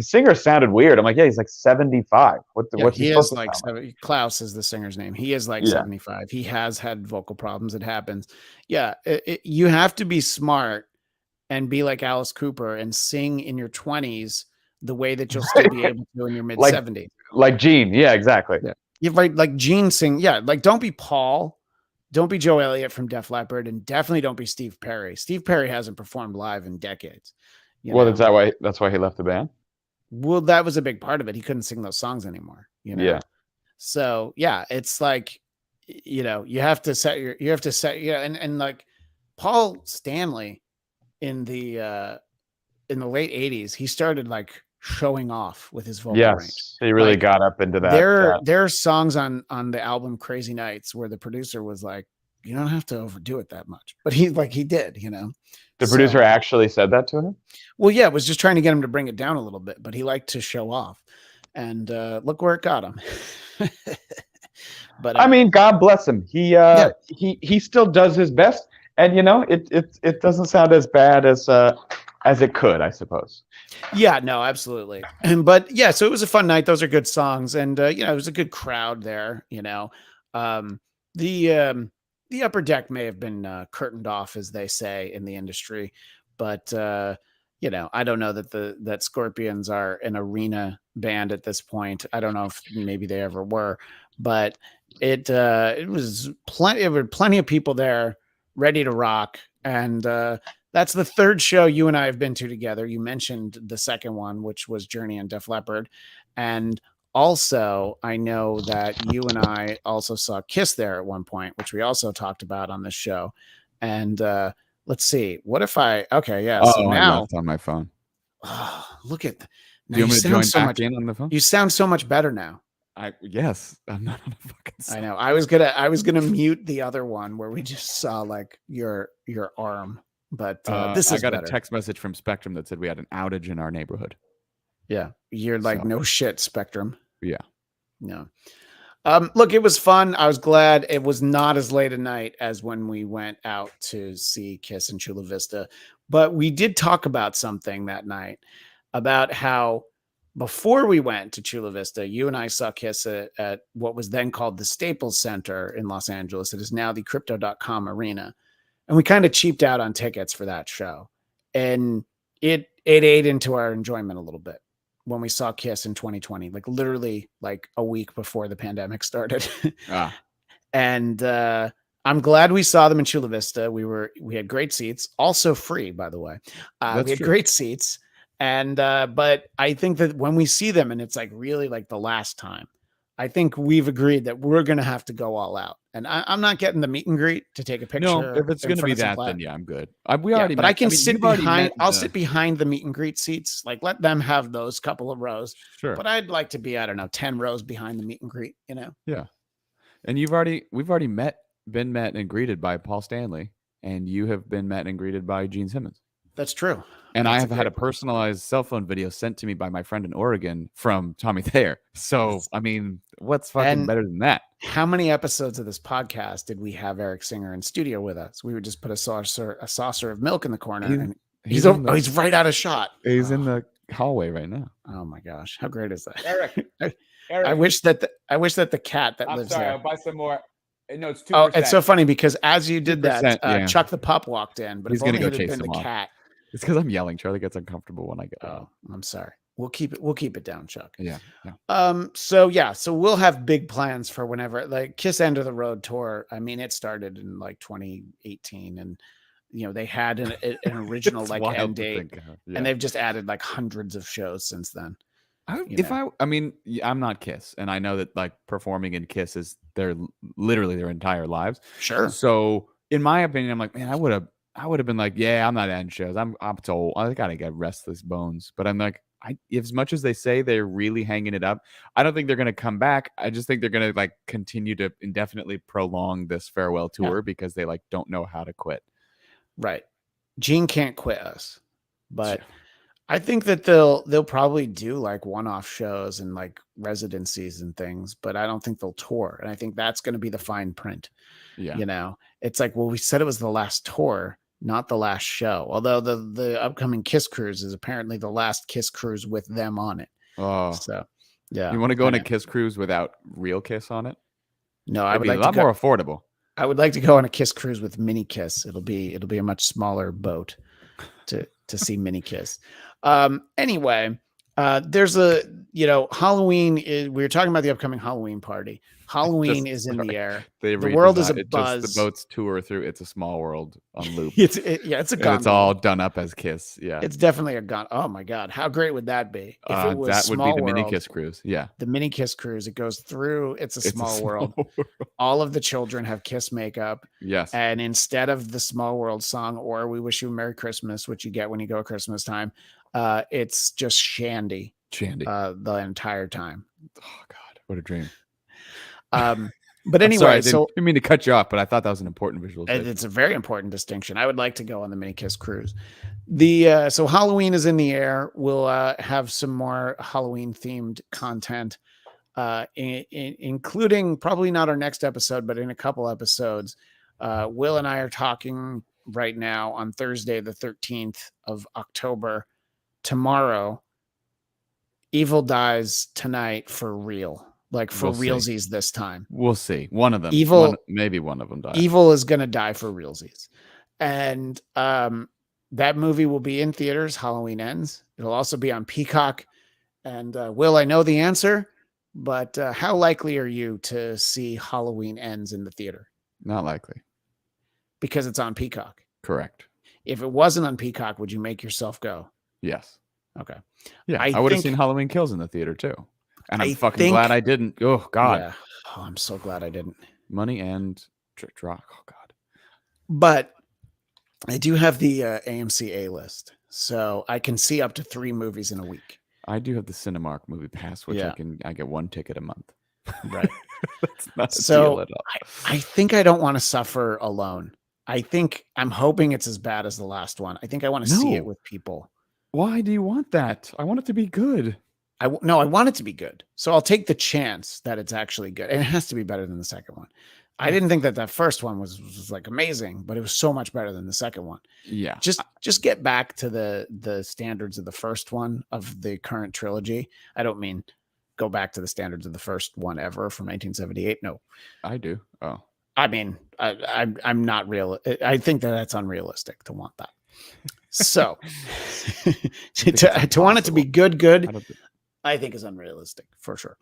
singer sounded weird. I'm like, yeah, he's like 75. What's he supposed to
like
sound like?
Klaus is the singer's name. He is like 75. He has had vocal problems. It happens. Yeah, you have to be smart and be like Alice Cooper and sing in your 20s the way that you'll still be able to in your mid 70s.
Like Gene. Yeah, exactly.
Yeah. You like Gene sing. Yeah, like don't be Paul. Don't be Joe Elliott from Def Leppard, and definitely don't be Steve Perry. Steve Perry hasn't performed live in decades.
That's why he left the band?
Well, that was a big part of it. He couldn't sing those songs anymore.
Yeah.
So yeah, it's like, you have to set and like Paul Stanley in the late 80s, he started like showing off with his vocal range.
He really got up into that.
There are songs on the album Crazy Nights where the producer was like, you don't have to overdo it that much, but he did.
The producer actually said that to him?
Well, yeah, it was just trying to get him to bring it down a little bit, but he liked to show off, and look where it got him. But
I mean, God bless him. He still does his best, and it doesn't sound as bad as as it could, I suppose.
Yeah, no, absolutely. But yeah, so it was a fun night. Those are good songs, and it was a good crowd there. Um, the um, the upper deck may have been curtained off, as they say in the industry, but I don't know that Scorpions are an arena band at this point. I don't know if maybe they ever were, but it was plenty. There were plenty of people there ready to rock, and that's the third show you and I have been to together. You mentioned the second one, which was Journey and Def Leppard. And also, I know that you and I also saw Kiss there at one point, which we also talked about on this show. And let's see. What if okay, yeah. So
I
now,
left on my phone.
look at, now
Do you want me to
sound
join
so
back
much,
in on the phone?
you sound so much better now.
Yes, I'm not on a fucking
I know. I was gonna mute the other one where we just saw like your arm. But this
I
is
got
better.
a text message from Spectrum that said we had an outage in our neighborhood.
Yeah. You're like,
So.
no shit, Spectrum.
Yeah.
No. Look, it was fun. I was glad it was not as late a night as when we went out to see Kiss in Chula Vista. But we did talk about something that night about how before we went to Chula Vista, you and I saw Kiss at what was then called the Staples Center in Los Angeles. It is now the Crypto.com Arena. And we kind of cheaped out on tickets for that show. And it ate into our enjoyment a little bit when we saw Kiss in 2020, like literally like a week before the pandemic started. And I'm glad we saw them in Chula Vista. We had great seats, also free, by the way. We had great seats. And but I think that when we see them and it's like really like the last time, I think we've agreed that we're going to have to go all out. And I'm not getting the meet and greet to take a picture.
No, if it's going to be that, then yeah, I'm good. We already,
but I can sit behind. I'll sit behind the meet and greet seats. Like let them have those couple of rows.
Sure.
But I'd like to be, I don't know, 10 rows behind the meet and greet.
Yeah. And we've already been met and greeted by Paul Stanley, and you have been met and greeted by Gene Simmons.
That's true.
And I have had a personalized cell phone video sent to me by my friend in Oregon from Tommy Thayer. So, I mean, what's fucking better than that?
How many episodes of this podcast did we have Eric Singer in studio with us? We would just put a saucer of milk in the corner, and he's right out of shot.
He's in the hallway right now.
Oh my gosh, how great is that,
Eric?
I wish that the cat that lives there.
I'll buy some more. No, it's 2%.
Oh, it's so funny because as you did that,
yeah.
Chuck the pup walked in, but
he's going to go chase
been
him
the
off.
cat.
It's because I'm yelling. Charlie gets uncomfortable when I get.
Oh, I'm sorry. We'll keep it down, Chuck.
Yeah.
So we'll have big plans for whenever, like Kiss End of the Road tour. I mean, it started in like 2018, and they had an original like end date, and they've just added like hundreds of shows since then.
I'm not Kiss, and I know that like performing in Kiss is literally their entire lives.
Sure.
So in my opinion, I'm like, man, I would have been like, yeah, I'm not ending shows. I'm told I gotta get restless bones. But I'm like, as much as they say they're really hanging it up, I don't think they're gonna come back. I just think they're gonna like continue to indefinitely prolong this farewell tour because they like don't know how to quit.
Right. Gene can't quit us, but I think that they'll probably do like one-off shows and like residencies and things, but I don't think they'll tour. And I think that's going to be the fine print.
Yeah.
It's like, well, we said it was the last tour, not the last show. Although the upcoming Kiss Cruise is apparently the last Kiss Cruise with them on it.
Oh,
so yeah.
You want to go on a Kiss Cruise without real Kiss on it?
No, I would like
a lot more affordable.
I would like to go on a Kiss Cruise with Mini Kiss. It'll be a much smaller boat to see Mini Kiss. Anyway, there's Halloween we were talking about the upcoming Halloween party. Halloween is in the air. The world is a buzz.
The boats tour through It's a Small World on loop.
It's a gun.
It's all done up as Kiss. Yeah,
it's definitely a gun. Oh my god, how great would that be? If it was
that would be the
World,
Mini Kiss Cruise. Yeah,
the Mini Kiss Cruise. It goes through It's a Small World. All of the children have Kiss makeup.
Yes,
and instead of the Small World song or We Wish You a Merry Christmas, which you get when you go at Christmas time, it's just Shandy the entire time.
Oh god, what a dream.
But anyway,
I didn't mean to cut you off, but I thought that was an important visual.
It's a very important distinction. I would like to go on the Mini Kiss Cruise. So Halloween is in the air. We'll have some more Halloween themed content, including probably not our next episode, but in a couple episodes. Will and I are talking right now on Thursday, the 13th of October. Tomorrow, Evil dies tonight for real. Like for
We'll see.
realsies this time.
We'll see. One of them. Maybe one of them died.
Evil is going to die for realsies. And that movie will be in theaters. Halloween Ends. It'll also be on Peacock. And Will, I know the answer, but how likely are you to see Halloween Ends in the theater?
Not likely.
Because it's on Peacock.
Correct.
If it wasn't on Peacock, would you make yourself go?
Yes.
Okay.
Yeah, I would have seen Halloween Kills in the theater too. And I'm fucking glad I didn't. Oh, God.
Yeah. Oh, I'm so glad I didn't.
Money and drop. Oh, God.
But I do have the AMC A list, so I can see up to 3 movies in a week.
I do have the Cinemark Movie Pass, which I get 1 ticket a month.
Right.
That's not a deal at all.
I think I don't want to suffer alone. I'm hoping it's as bad as the last one. I think I want to see it with people.
Why do you want that? I want it to be good.
I want it to be good. So I'll take the chance that it's actually good. And it has to be better than the second one. I didn't think that first one was like amazing, but it was so much better than the second one.
Yeah.
Just get back to the standards of the first one of the current trilogy. I don't mean go back to the standards of the first one ever from 1978. No,
I do. Oh,
I mean, I'm not real. I think that's unrealistic to want that. So to want it to be good, I think is unrealistic for sure.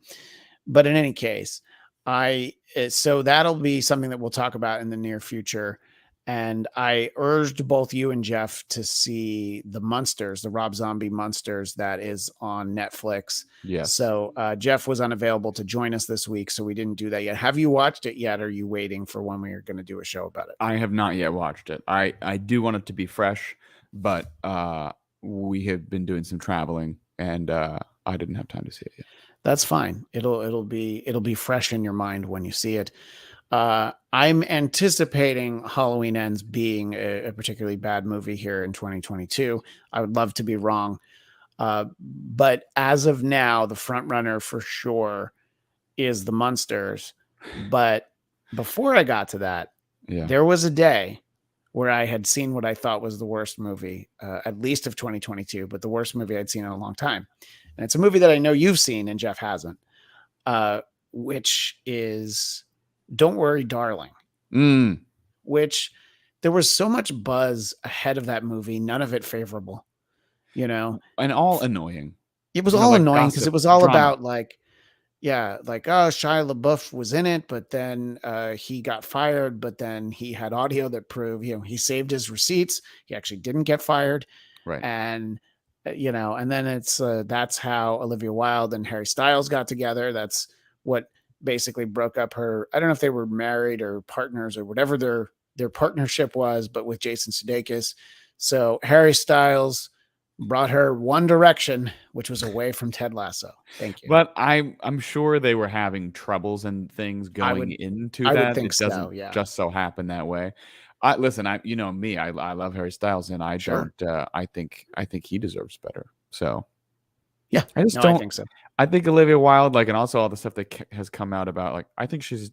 But in any case, so that'll be something that we'll talk about in the near future. And I urged both you and Jeff to see the Rob Zombie Monsters that is on Netflix.
Yes.
So Jeff was unavailable to join us this week, so we didn't do that yet. Have you watched it yet? Or are you waiting for when we are going to do a show about it?
I have not yet watched it. I do want it to be fresh, but we have been doing some traveling, and I didn't have time to see it yet.
That's fine. It'll be fresh in your mind when you see it. I'm anticipating Halloween Ends being a particularly bad movie here in 2022. I would love to be wrong. But as of now, the front runner for sure is the Munsters. But before I got to that, there was a day where I had seen what I thought was the worst movie, at least of 2022, but the worst movie I'd seen in a long time. And it's a movie that I know you've seen and Jeff hasn't, which is Don't Worry, Darling. Which there was so much buzz ahead of that movie, none of it favorable, and
all annoying.
It was all annoying because it was all about Shia LaBeouf was in it, but then he got fired, but then he had audio that proved, he saved his receipts. He actually didn't get fired.
Right.
And, and then it's, that's how Olivia Wilde and Harry Styles got together. That's what basically broke up her. I don't know if they were married or partners or whatever their partnership was, but with Jason Sudeikis. So Harry Styles brought her One Direction, which was away from Ted Lasso. Thank you.
But I'm sure they were having troubles and things going into that.
I would think
it doesn't just so happen that way. Listen, I love Harry Styles, and I don't. I think he deserves better. So
yeah,
I just
don't. I think so.
I think Olivia Wilde, and also all the stuff that has come out about, I think she's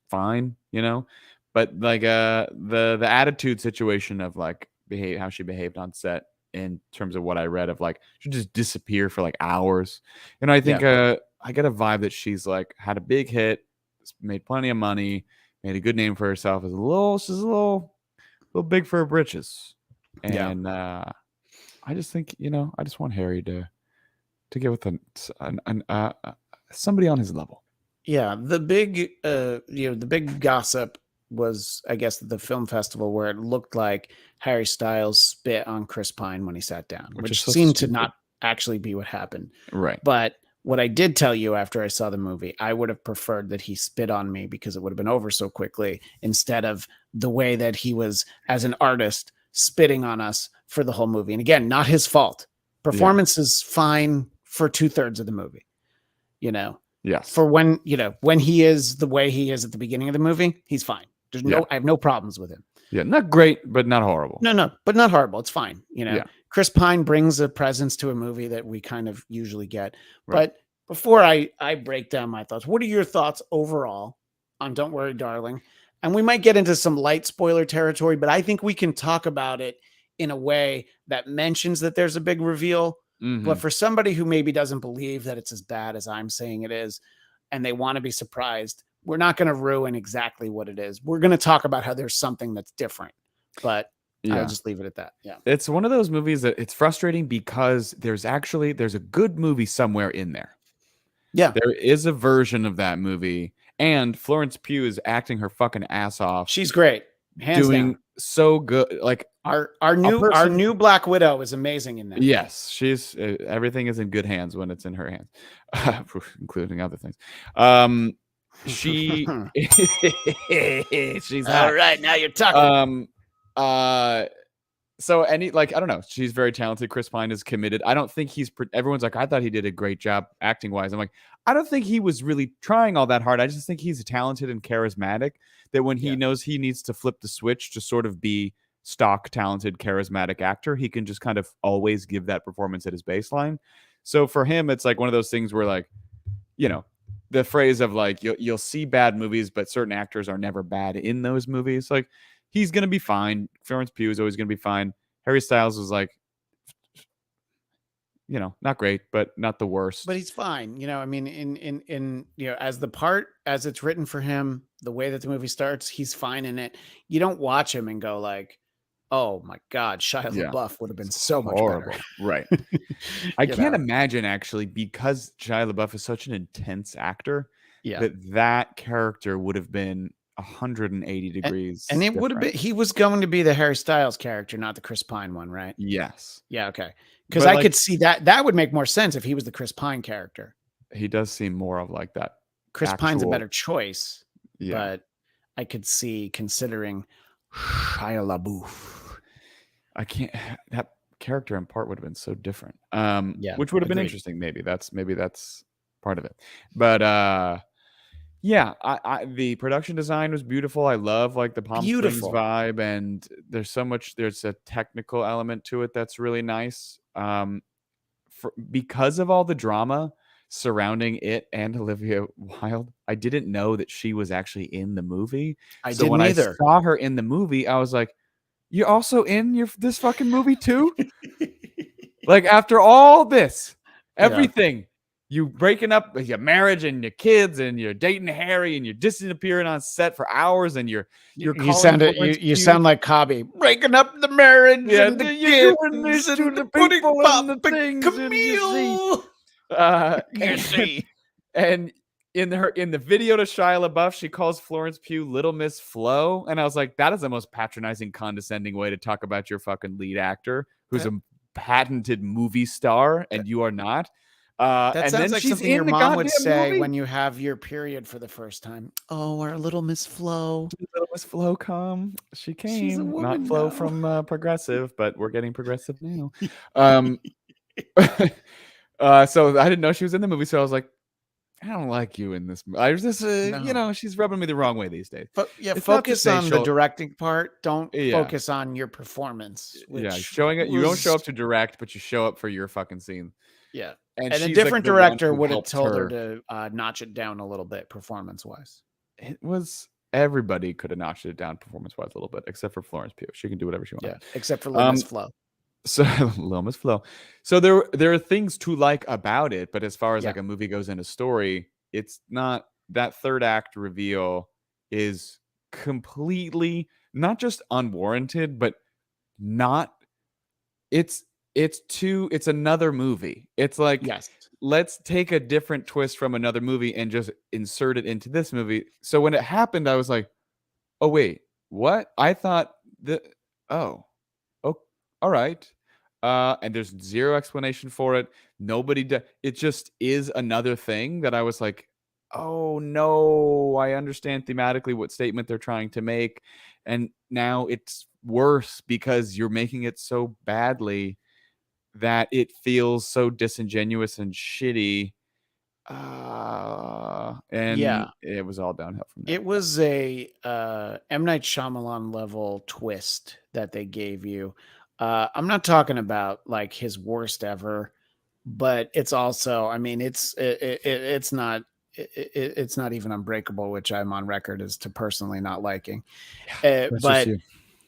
fine, but the attitude situation of how she behaved on set in terms of what I read of she just disappear for hours. I think I get a vibe that she's had a big hit, made plenty of money, made a good name for herself. She's a little big for her britches, and I just think I just want Harry to get with somebody on his level.
Yeah, the big gossip was, I guess, the film festival where it looked like Harry Styles spit on Chris Pine when he sat down, which seemed to not actually be what happened.
Right.
But what I did tell you after I saw the movie, I would have preferred that he spit on me because it would have been over so quickly, instead of the way that he was, as an artist, spitting on us for the whole movie. And again, not his fault. Performance is fine for 2/3 of the movie,
Yes.
For when he is the way he is at the beginning of the movie, he's fine. I have no problems with him.
Yeah, not great, but not horrible.
No, but not horrible. It's fine. Chris Pine brings a presence to a movie that we kind of usually get. Right. But before I break down my thoughts, what are your thoughts overall on Don't Worry, Darling? and we might get into some light spoiler territory, but I think we can talk about it in a way that mentions that there's a big reveal. But for somebody who maybe doesn't believe that it's as bad as I'm saying it is, and they want to be surprised, we're not going to ruin exactly what it is. We're going to talk about how there's something that's different, but I'll just leave it at that. Yeah.
It's one of those movies that it's frustrating because there's a good movie somewhere in there.
Yeah.
There is a version of that movie, and Florence Pugh is acting her fucking ass off.
She's great. Hands
doing
down.
so good. Like
our new Black Widow is amazing in that.
Yes, she's everything is in good hands when it's in her hands, including other things. She's
all right. Now you're talking.
So I don't know. She's very talented. Chris Pine is committed. I don't think everyone's like, I thought he did a great job acting wise. I'm like, I don't think he was really trying all that hard. I just think he's talented and charismatic, that when he knows he needs to flip the switch to sort of be stock talented, charismatic actor, he can just kind of always give that performance at his baseline. So for him, it's like one of those things where, like, you know, the phrase of like, you'll see bad movies, but certain actors are never bad in those movies. Like, he's going to be fine. Florence Pugh is always going to be fine. Harry Styles was like, you know, not great, but not the worst.
But he's fine. You know, I mean, in you know, as it's written for him, the way that the movie starts, he's fine in it. You don't watch him and go like, oh my God, Shia LaBeouf would have been so much
horrible.
better.
Right. I can't imagine, actually, because Shia LaBeouf is such an intense actor, that character would have been 180 degrees.
And it would have been, he was going to be the Harry Styles character, not the Chris Pine one, right?
Yes.
Yeah. Okay. Because I could see that would make more sense if he was the Chris Pine character.
He does seem more of like that.
Chris Pine's a better choice, but I could see considering Shia LaBeouf.
That character in part would have been so different. Which would have been interesting. Maybe that's part of it. But the production design was beautiful. I love like the Palm Springs vibe, and there's a technical element to it that's really nice. Because of all the drama surrounding it and Olivia Wilde, I didn't know that she was actually in the movie. So when I saw her in the movie, I was like, you're also in this fucking movie too? Like, after all this, everything, you breaking up with your marriage and your kids, and you're dating Harry, and you're disappearing on set for hours, and you
sound like Cobby, breaking up the marriage and the kids
doing this to the people and the things,
Camille.
Can't see. And in the video to Shia LaBeouf, she calls Florence Pugh Little Miss Flo, and I was like, that is the most patronizing, condescending way to talk about your fucking lead actor, who's a patented movie star, and you are not.
That sounds like something your mom would say when you have your period for the first time. Oh, our little Miss Flo.
Little Miss Flo come. She came. Not Flo from Progressive, but we're getting Progressive now. So I didn't know she was in the movie, so I was like, I don't like you in this. I was just, you know, she's rubbing me the wrong way these days.
Focus on the directing part. Don't focus on your performance.
Showing it. You don't show up to direct, but you show up for your fucking scene.
Yeah. And a different director would have told her to notch it down a little bit performance-wise.
Everybody could have notched it down performance-wise a little bit, except for Florence Pugh. She can do whatever she wants.
Yeah, except for Little Miss Flo.
So Little Miss Flo. So there are things to like about it, but as far as like a movie goes into story, it's not. That third act reveal is completely not just unwarranted, but not. It's another movie. It's like, let's take a different twist from another movie and just insert it into this movie. So when it happened, I was like, oh wait, what? I thought all right. And there's zero explanation for it. It just is another thing that I was like, oh no, I understand thematically what statement they're trying to make. And now it's worse because you're making it so badly that it feels so disingenuous and shitty. And it was all downhill from there.
It was a M. Night Shyamalan level twist that they gave you. I'm not talking about like his worst ever, but it's also, I mean, it's it's not even Unbreakable, which I'm on record as to personally not liking.
That's just
But
you.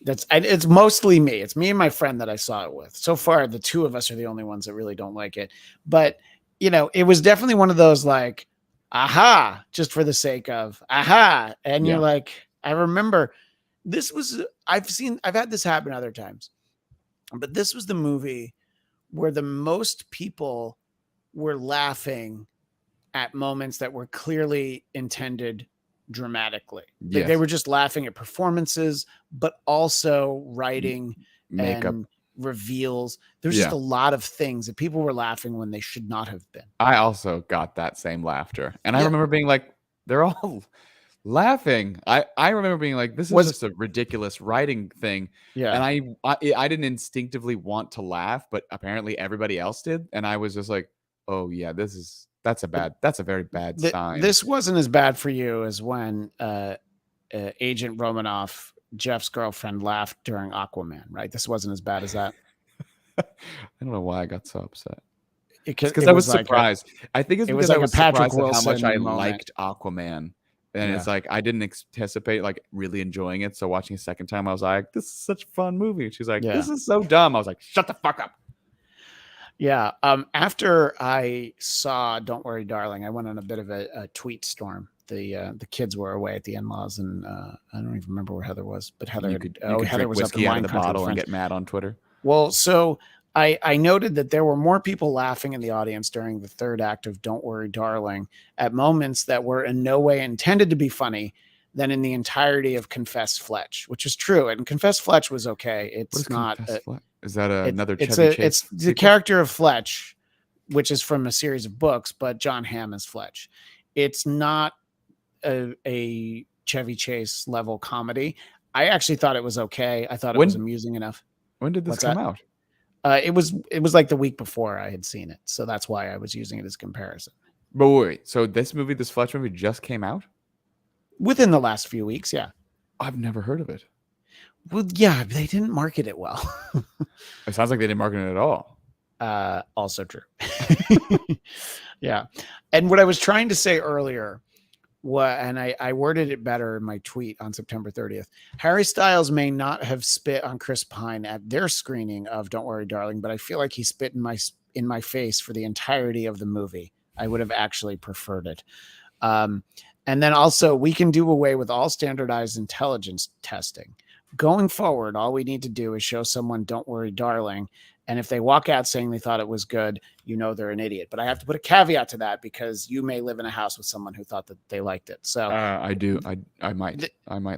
it's mostly me. It's me and my friend that I saw it with. So far, the two of us are the only ones that really don't like it. But it was definitely one of those like, aha, just for the sake of aha. And you're
Yeah.
like, I remember I've had this happen other times, but this was the movie where the most people were laughing at moments that were clearly intended dramatically. Like they
Yes.
were just laughing at performances, but also writing
Makeup.
and reveals. There's just a lot of things that people were laughing when they should not have been.
I also got that same laughter. And I
Yeah.
remember being like, they're all laughing. I remember being like, this is just a ridiculous writing thing.
Yeah.
And I didn't instinctively want to laugh, but apparently everybody else did. And I was just like, oh yeah, that's a very bad sign.
This wasn't as bad for you as when Agent Romanoff, Jeff's girlfriend, laughed during Aquaman, right? This wasn't as bad as that.
I don't know why I got so upset.
Because
I was surprised. I think it's because I was
Patrick
surprised at how much I
Wilson
liked Aquaman. And it's like I didn't anticipate like really enjoying it. So watching a second time, I was like, "This is such a fun movie." And she's like, "This is so dumb." I was like, "Shut the fuck up."
Yeah. After I saw "Don't Worry, Darling," I went on a bit of a tweet storm. The kids were away at the in-laws, and I don't even remember where Heather was. But Heather,
Heather
was up in
whiskey out
wine
of the
country
bottle
with
and
friends.
get mad on Twitter.
Well, so I noted that there were more people laughing in the audience during the third act of "Don't Worry, Darling" at moments that were in no way intended to be funny than in the entirety of Confess Fletch, which is true. And Confess Fletch was okay. It's not.
Is that another
it's
Chevy Chase?
It's the character of Fletch, which is from a series of books, but John Hamm is Fletch. It's not a Chevy Chase level comedy. I actually thought it was okay. I thought it was amusing enough.
When did this come out?
It was like the week before I had seen it, so that's why I was using it as comparison.
But wait, so this Fletch movie just came out
within the last few weeks? Yeah,
I've never heard of it.
Well, yeah, they didn't market it well.
It sounds like they didn't market it at all.
Also true. Yeah, and what I was trying to say earlier. And I worded it better in my tweet on September 30th. Harry Styles may not have spit on Chris Pine at their screening of "Don't Worry, Darling," but I feel like he spit in my face for the entirety of the movie. I would have actually preferred it. And then also, we can do away with all standardized intelligence testing. Going forward, all we need to do is show someone "Don't Worry, Darling," and if they walk out saying they thought it was good, they're an idiot. But I have to put a caveat to that because you may live in a house with someone who thought that they liked it. So
I do. I might.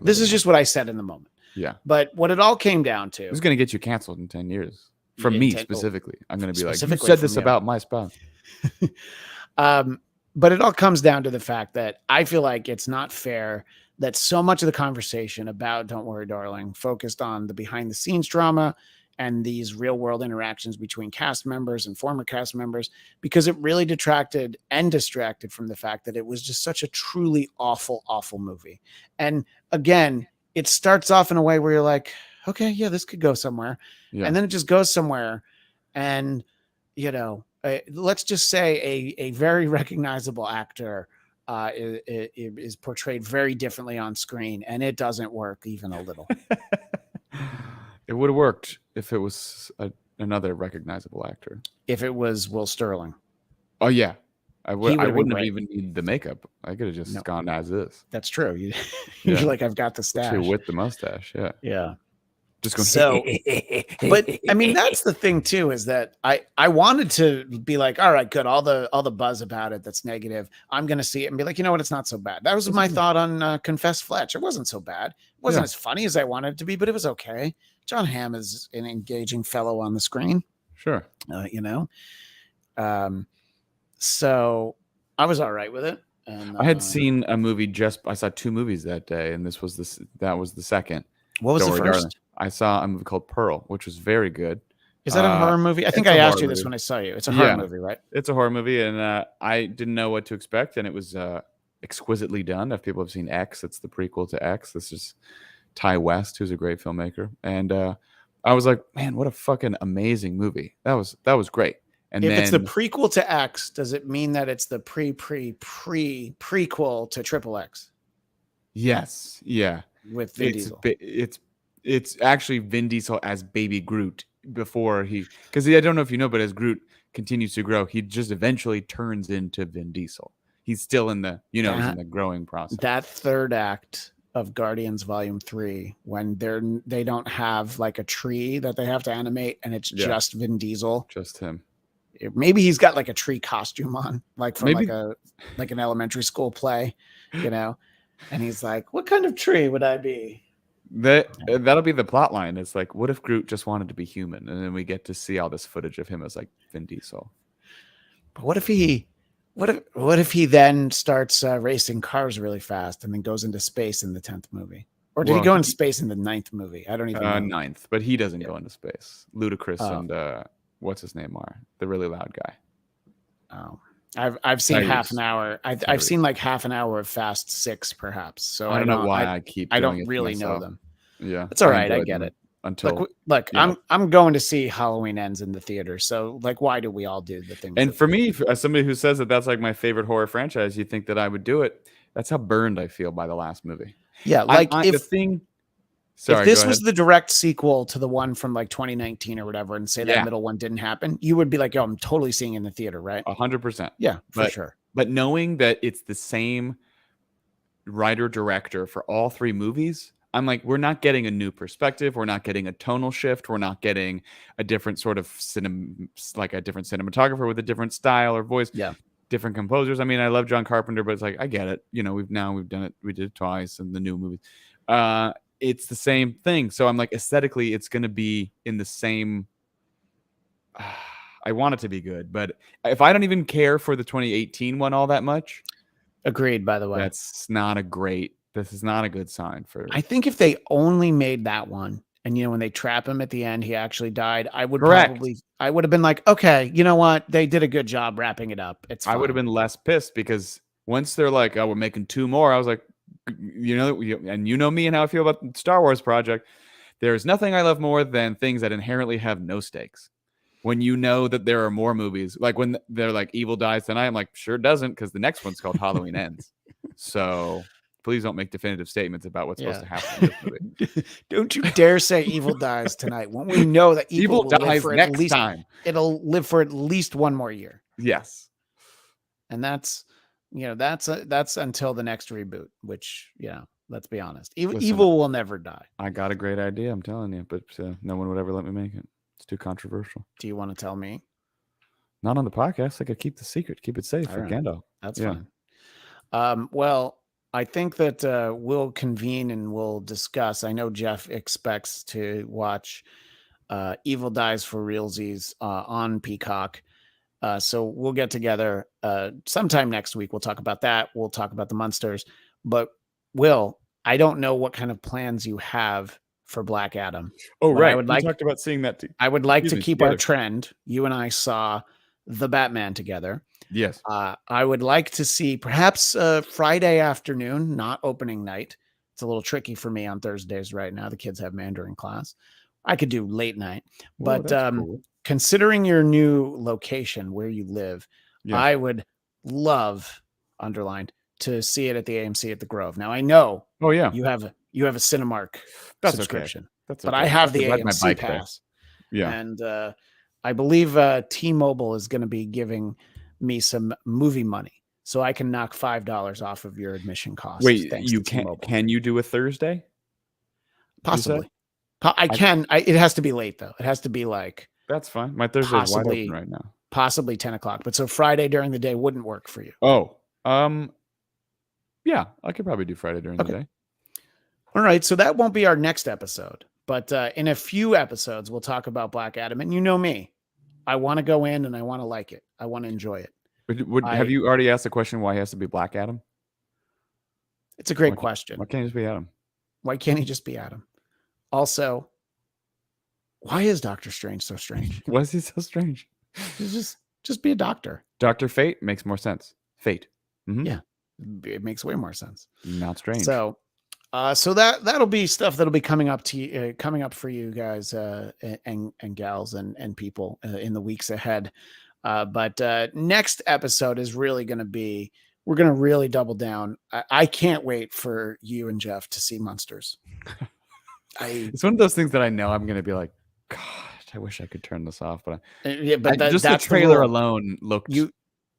This is just what I said in the moment.
Yeah.
But what it all came down to.
Who's going to get you canceled in 10 years? From me specifically. I'm going to be like, you said this about my spouse.
But it all comes down to the fact that I feel like it's not fair that so much of the conversation about "Don't Worry, Darling" focused on the behind the scenes drama and these real world interactions between cast members and former cast members, because it really detracted and distracted from the fact that it was just such a truly awful, awful movie. And again, it starts off in a way where you're like, okay, yeah, this could go somewhere. Yeah. And then it just goes somewhere. And, let's just say a very recognizable actor is portrayed very differently on screen, and it doesn't work even a little.
It would have worked if it was another recognizable actor.
If it was Will Sterling.
Oh yeah, I wouldn't have even needed the makeup. I could have just gone as is.
That's true. You're like, I've got the stash.
Especially with the mustache. Yeah.
Yeah.
Just going.
So, but I mean, that's the thing too, is that I wanted to be like, all right, good. All the buzz about it that's negative, I'm going to see it and be like, you know what? It's not so bad. That was my thought on Confess Fletch. It wasn't so bad. It wasn't as funny as I wanted it to be, but it was okay. John Hamm is an engaging fellow on the screen.
Sure.
So I was all right with it. And
I had seen a movie I saw two movies that day, and that was the second.
What was the first?
Darling. I saw a movie called Pearl, which was very good.
Is that a horror movie? I think I asked you this when I saw you. It's a horror movie, right?
It's a horror movie, and I didn't know what to expect, and it was exquisitely done. If people have seen X, it's the prequel to TIXX. This is Ty West, who's a great filmmaker, and I was like, man, what a fucking amazing movie. That was great. And
if
then
it's the prequel to X, does it mean that it's the prequel to Triple X
yes, yeah,
with Vin Diesel?
It's actually Vin Diesel as Baby Groot before because I don't know if you know, but as Groot continues to grow, he just eventually turns into Vin Diesel. He's still in the he's in the growing process.
That third act of Guardians Volume 3, when they don't have like a tree that they have to animate, and it's just Vin Diesel,
just him.
Maybe he's got like a tree costume on, like from
Maybe.
like an elementary school play, and he's like, "What kind of tree would I be?"
That'll be the plot line. It's like, what if Groot just wanted to be human, and then we get to see all this footage of him as like Vin Diesel.
But what if he then starts racing cars really fast and then goes into space in the 10th movie? Or did he go into space in the 9th movie? I don't even know.
9th, but he doesn't go into space. Ludacris and what's his name are the really loud guy.
Oh, I've seen half an hour. I've seen like half an hour of Fast 6, perhaps. So
I don't know why I keep.
I don't really know them.
Yeah,
it's all right. I get it.
Until
look, I'm going to see Halloween Ends in the theater. So like, why do we all do the things?
And for me, as somebody who says that that's like my favorite horror franchise, you think that I would do it? That's how burned I feel by the last movie.
Yeah, like if this was the direct sequel to the one from like 2019 or whatever, and say that middle one didn't happen, you would be like, "Oh, I'm totally seeing it in the theater, right?"
100%.
Yeah, for sure.
But knowing that it's the same writer director for all 3 movies, I'm like, we're not getting a new perspective. We're not getting a tonal shift. We're not getting a different sort of like a different cinematographer with a different style or voice.
Yeah.
Different composers. I mean, I love John Carpenter, but it's like, I get it. We've done it. We did it twice in the new movies. It's the same thing. So I'm like, aesthetically, it's going to be in the same. I want it to be good, but if I don't even care for the 2018 one all that much.
Agreed, by the way.
This is not a good sign for.
I think if they only made that one, and when they trap him at the end, he actually died, I would have been like, okay, you know what? They did a good job wrapping it up. It's fine.
I would have been less pissed because once they're like, oh, we're making 2 more, I was like, and you know me and how I feel about the Star Wars project. There is nothing I love more than things that inherently have no stakes. When you know that there are more movies, like when they're like Evil Dies Tonight, I'm like, sure doesn't, because the next one's called Halloween Ends. So please don't make definitive statements about what's supposed to happen in this movie.
Don't you dare say Evil Dies Tonight when we know that Evil
dies next time.
It'll live for at least 1 more year.
Yes.
And that's until the next reboot, which, let's be honest. Evil will never die.
I got a great idea, I'm telling you, but no one would ever let me make it. It's too controversial.
Do you want to tell me?
Not on the podcast. I could keep the secret. Keep it safe for Gandalf.
That's fine. Well, I think that we'll convene and we'll discuss. I know Jeff expects to watch Evil Dies for Realsies on Peacock. So we'll get together sometime next week. We'll talk about that. We'll talk about the Munsters. But Will, I don't know what kind of plans you have for Black Adam.
Oh, right. We talked about seeing that too.
I would like to keep our trend. You and I saw The Batman together.
Yes.
I would like to see perhaps Friday afternoon, not opening night. It's a little tricky for me on Thursdays right now. The kids have Mandarin class. I could do late night, but cool. Considering your new location where you live, I would love, underlined, to see it at the AMC at the Grove. Now I know.
Oh yeah.
You have a Cinemark subscription.
Okay. That's
but I have the AMC pass.
There. Yeah.
And I believe T-Mobile is going to be giving me some movie money, so I can knock $5 off of your admission cost.
Wait, you can you do a Thursday?
Possibly. I can. It has to be late though. It has to be like.
That's fine. My Thursday is wide open right now.
Possibly 10 o'clock. But so Friday during the day wouldn't work for you.
Oh, yeah, I could probably do Friday during the day.
All right. So that won't be our next episode, but in a few episodes, we'll talk about Black Adam. And you know me, I want to go in and I want to like it. I want to enjoy it.
Have you already asked the question why he has to be Black Adam?
It's a great question.
Why can't he just be Adam?
Why can't he just be Adam? Also, why is Doctor Strange so strange?
Why is he so strange?
Just be a doctor.
Dr. Fate makes more sense. Fate. Mm-hmm.
Yeah. It makes way more sense.
Not strange.
So that'll be stuff that'll be coming up for you guys and gals and people in the weeks ahead. But next episode is really going to be, we're going to really double down. I can't wait for you and Jeff to see Monsters.
It's one of those things that I know I'm going to be like, God, I wish I could turn this off. But just the
that's
trailer
rule.
alone looked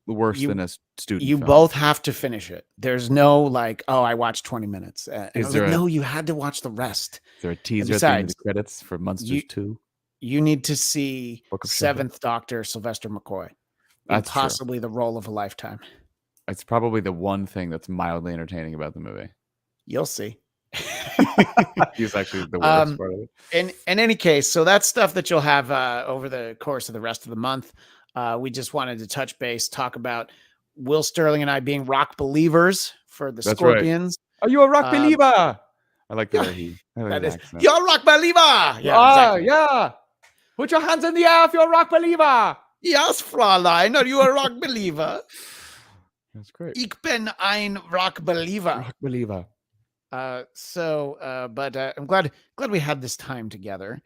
worse than a student
You
film.
both have to finish it. There's no like, oh, I watched 20 minutes. No, you had to watch the rest.
Is there a teaser at the end of the credits for Monsters 2?
You need to see Seventh
Shadow.
Doctor Sylvester McCoy.
That's
possibly the role of a lifetime.
It's probably the one thing that's mildly entertaining about the movie.
You'll see.
He's actually the worst part of it.
In any case, so that's stuff that you'll have over the course of the rest of the month. We just wanted to touch base, talk about Will Sterling and I being rock believers for the Scorpions.
Right. Are you a rock believer? I like the way he.
That is, you're a rock believer.
Yeah, exactly. Yeah. Put your hands in the air if you're a rock believer.
Yes, Fräulein, are you a rock believer?
That's great.
Ich bin ein rock believer.
Rock believer.
But I'm glad we had this time together.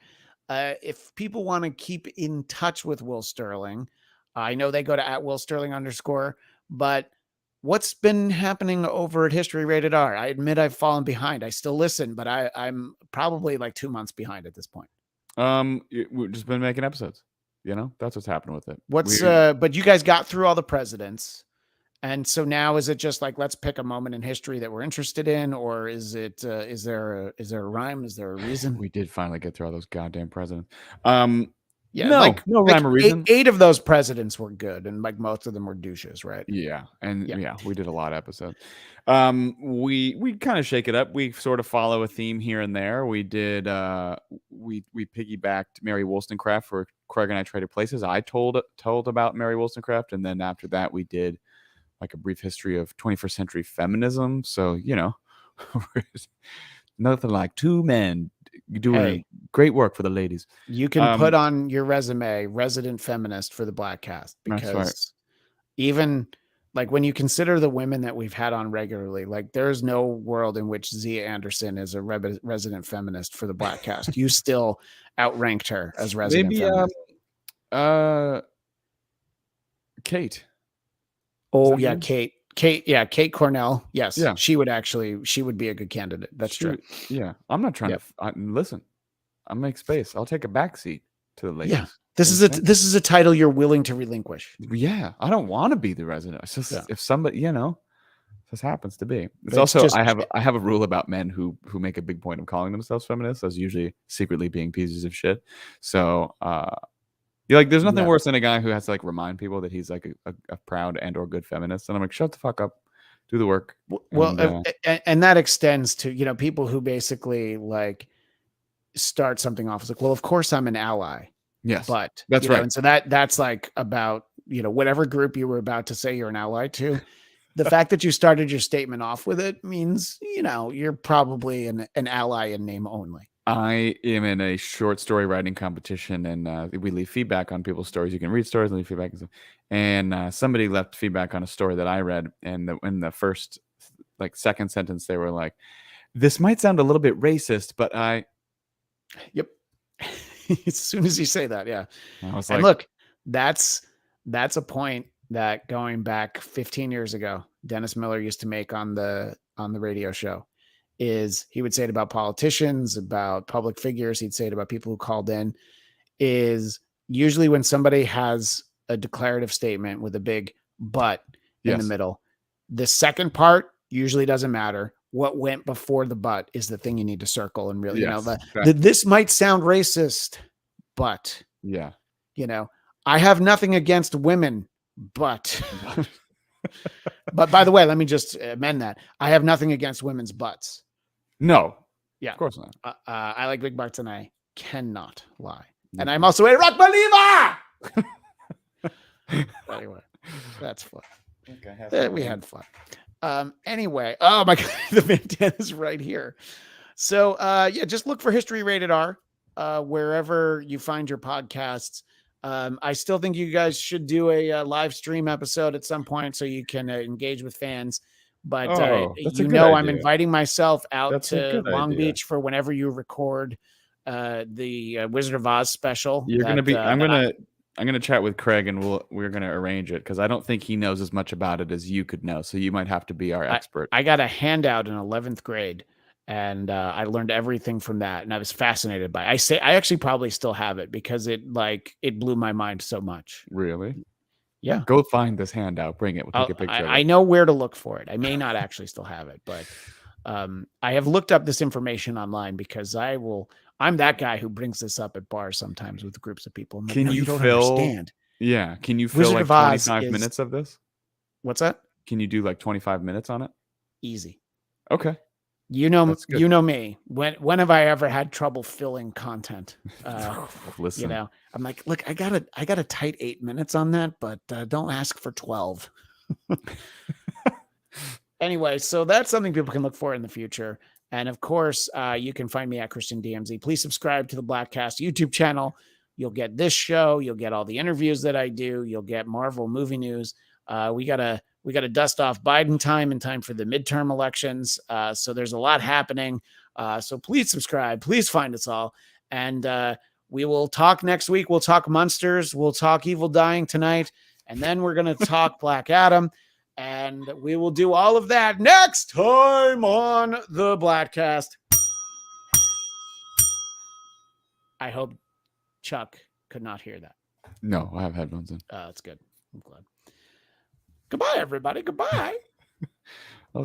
If people want to keep in touch with Will Sterling, I know they go to @WillSterling_, but what's been happening over at History Rated R? I admit I've fallen behind. I still listen, but I'm probably like 2 months behind at this point.
We've just been making episodes. You know, that's what's happening with it.
But you guys got through all the presidents. And so now is it just like, let's pick a moment in history that we're interested in, or is it, is there a rhyme? Is there a reason?
We did finally get through all those goddamn presidents.
Yeah,
no rhyme or reason.
Eight of those presidents were good, and like most of them were douches, right?
Yeah, and yeah, we did a lot of episodes. We kind of shake it up. We sort of follow a theme here and there. We did we piggybacked Mary Wollstonecraft for Craig and I Traded Places. I told about Mary Wollstonecraft, and then after that we did like a brief history of 21st century feminism. So, you know, nothing like two men doing great work for the ladies.
You can put on your resume, resident feminist for the Bladtcast, because even like when you consider the women that we've had on regularly, like there's no world in which Zia Anderson is a resident feminist for the Bladtcast. You still outranked her as resident feminist.
Kate.
Oh yeah, Kate. Kate Cornell. Yes, yeah. She would be a good candidate. That's true.
Yeah, I'm not trying to listen. I'll make space. I'll take a back seat to the ladies.
Yeah, this is a title you're willing to relinquish.
Yeah, I don't want to be the resident. It's just if somebody, you know, this happens to be. It's I have a rule about men who make a big point of calling themselves feminists as usually secretly being pieces of shit. So you're like, there's nothing worse than a guy who has to like remind people that he's like a proud and or good feminist. And I'm like, shut the fuck up, do the work.
Well, and that extends to, you know, people who basically like start something off as like, well, of course I'm an ally.
Yes,
but
that's right.
And so that's like about, you know, whatever group you were about to say you're an ally to. The fact that you started your statement off with it means, you know, you're probably an ally in name only.
I am in a short story writing competition, and we leave feedback on people's stories. You can read stories and leave feedback. And somebody left feedback on a story that I read, and in the first, like, second sentence, they were like, "This might sound a little bit racist, but I."
Yep. As soon as you say that, yeah.
I was
and
like,
look, that's a point that going back 15 years ago, Dennis Miller used to make on the radio show. Is he would say it about politicians, about public figures. He'd say it about people who called in. Is usually when somebody has a declarative statement with a big but in the middle, the second part usually doesn't matter. What went before the but is the thing you need to circle and really, you know, this might sound racist, but
you
know, I have nothing against women, but but by the way, let me just amend that. I have nothing against women's butts.
No.
Yeah.
Of course not.
I like big butts and I cannot lie. And I'm also a rock believer. Anyway, that's fun. Okay, we had fun. Anyway, oh my God, the bandana's right here. So just look for History Rated R wherever you find your podcasts. I still think you guys should do a live stream episode at some point so you can engage with fans. But you know, I'm inviting myself out to Long Beach for whenever you record the Wizard of Oz special.
You're going to be, I'm gonna chat with Craig and we're gonna arrange it because I don't think he knows as much about it as you could know. So you might have to be our expert.
I got a handout in 11th grade, and I learned everything from that, and I was fascinated by it. I actually probably still have it because it blew my mind so much.
Really?
Yeah.
Go find this handout. Bring it. We'll take a picture of it.
I know where to look for it. I may not actually still have it, but I have looked up this information online because I'm that guy who brings this up at bars sometimes with groups of people. I'm like,
Can
"No,
you
don't
fill-
understand?
Yeah. Can you fill
Wizard
like
of Oz
25
is-
minutes of this?
What's that?
Can you do like 25 minutes on it?
Easy.
Okay.
You know
That's good.
you know me. When have I ever had trouble filling content?
Listen.
You know, I'm like, look, I got a tight 8 minutes on that, but don't ask for 12. Anyway, so that's something people can look for in the future. And of course, you can find me at Christian DMZ. Please subscribe to the Bladtcast YouTube channel. You'll get this show. You'll get all the interviews that I do. You'll get Marvel movie news. We gotta dust off Biden time in time for the midterm elections. So there's a lot happening. So please subscribe. Please find us all. And we will talk next week. We'll talk Monsters. We'll talk Evil Dying tonight. And then we're going to talk Black Adam. And we will do all of that next time on the Bladtcast. I hope Chuck could not hear that.
No, I have headphones in.
That's good. I'm glad. Goodbye, everybody. Goodbye.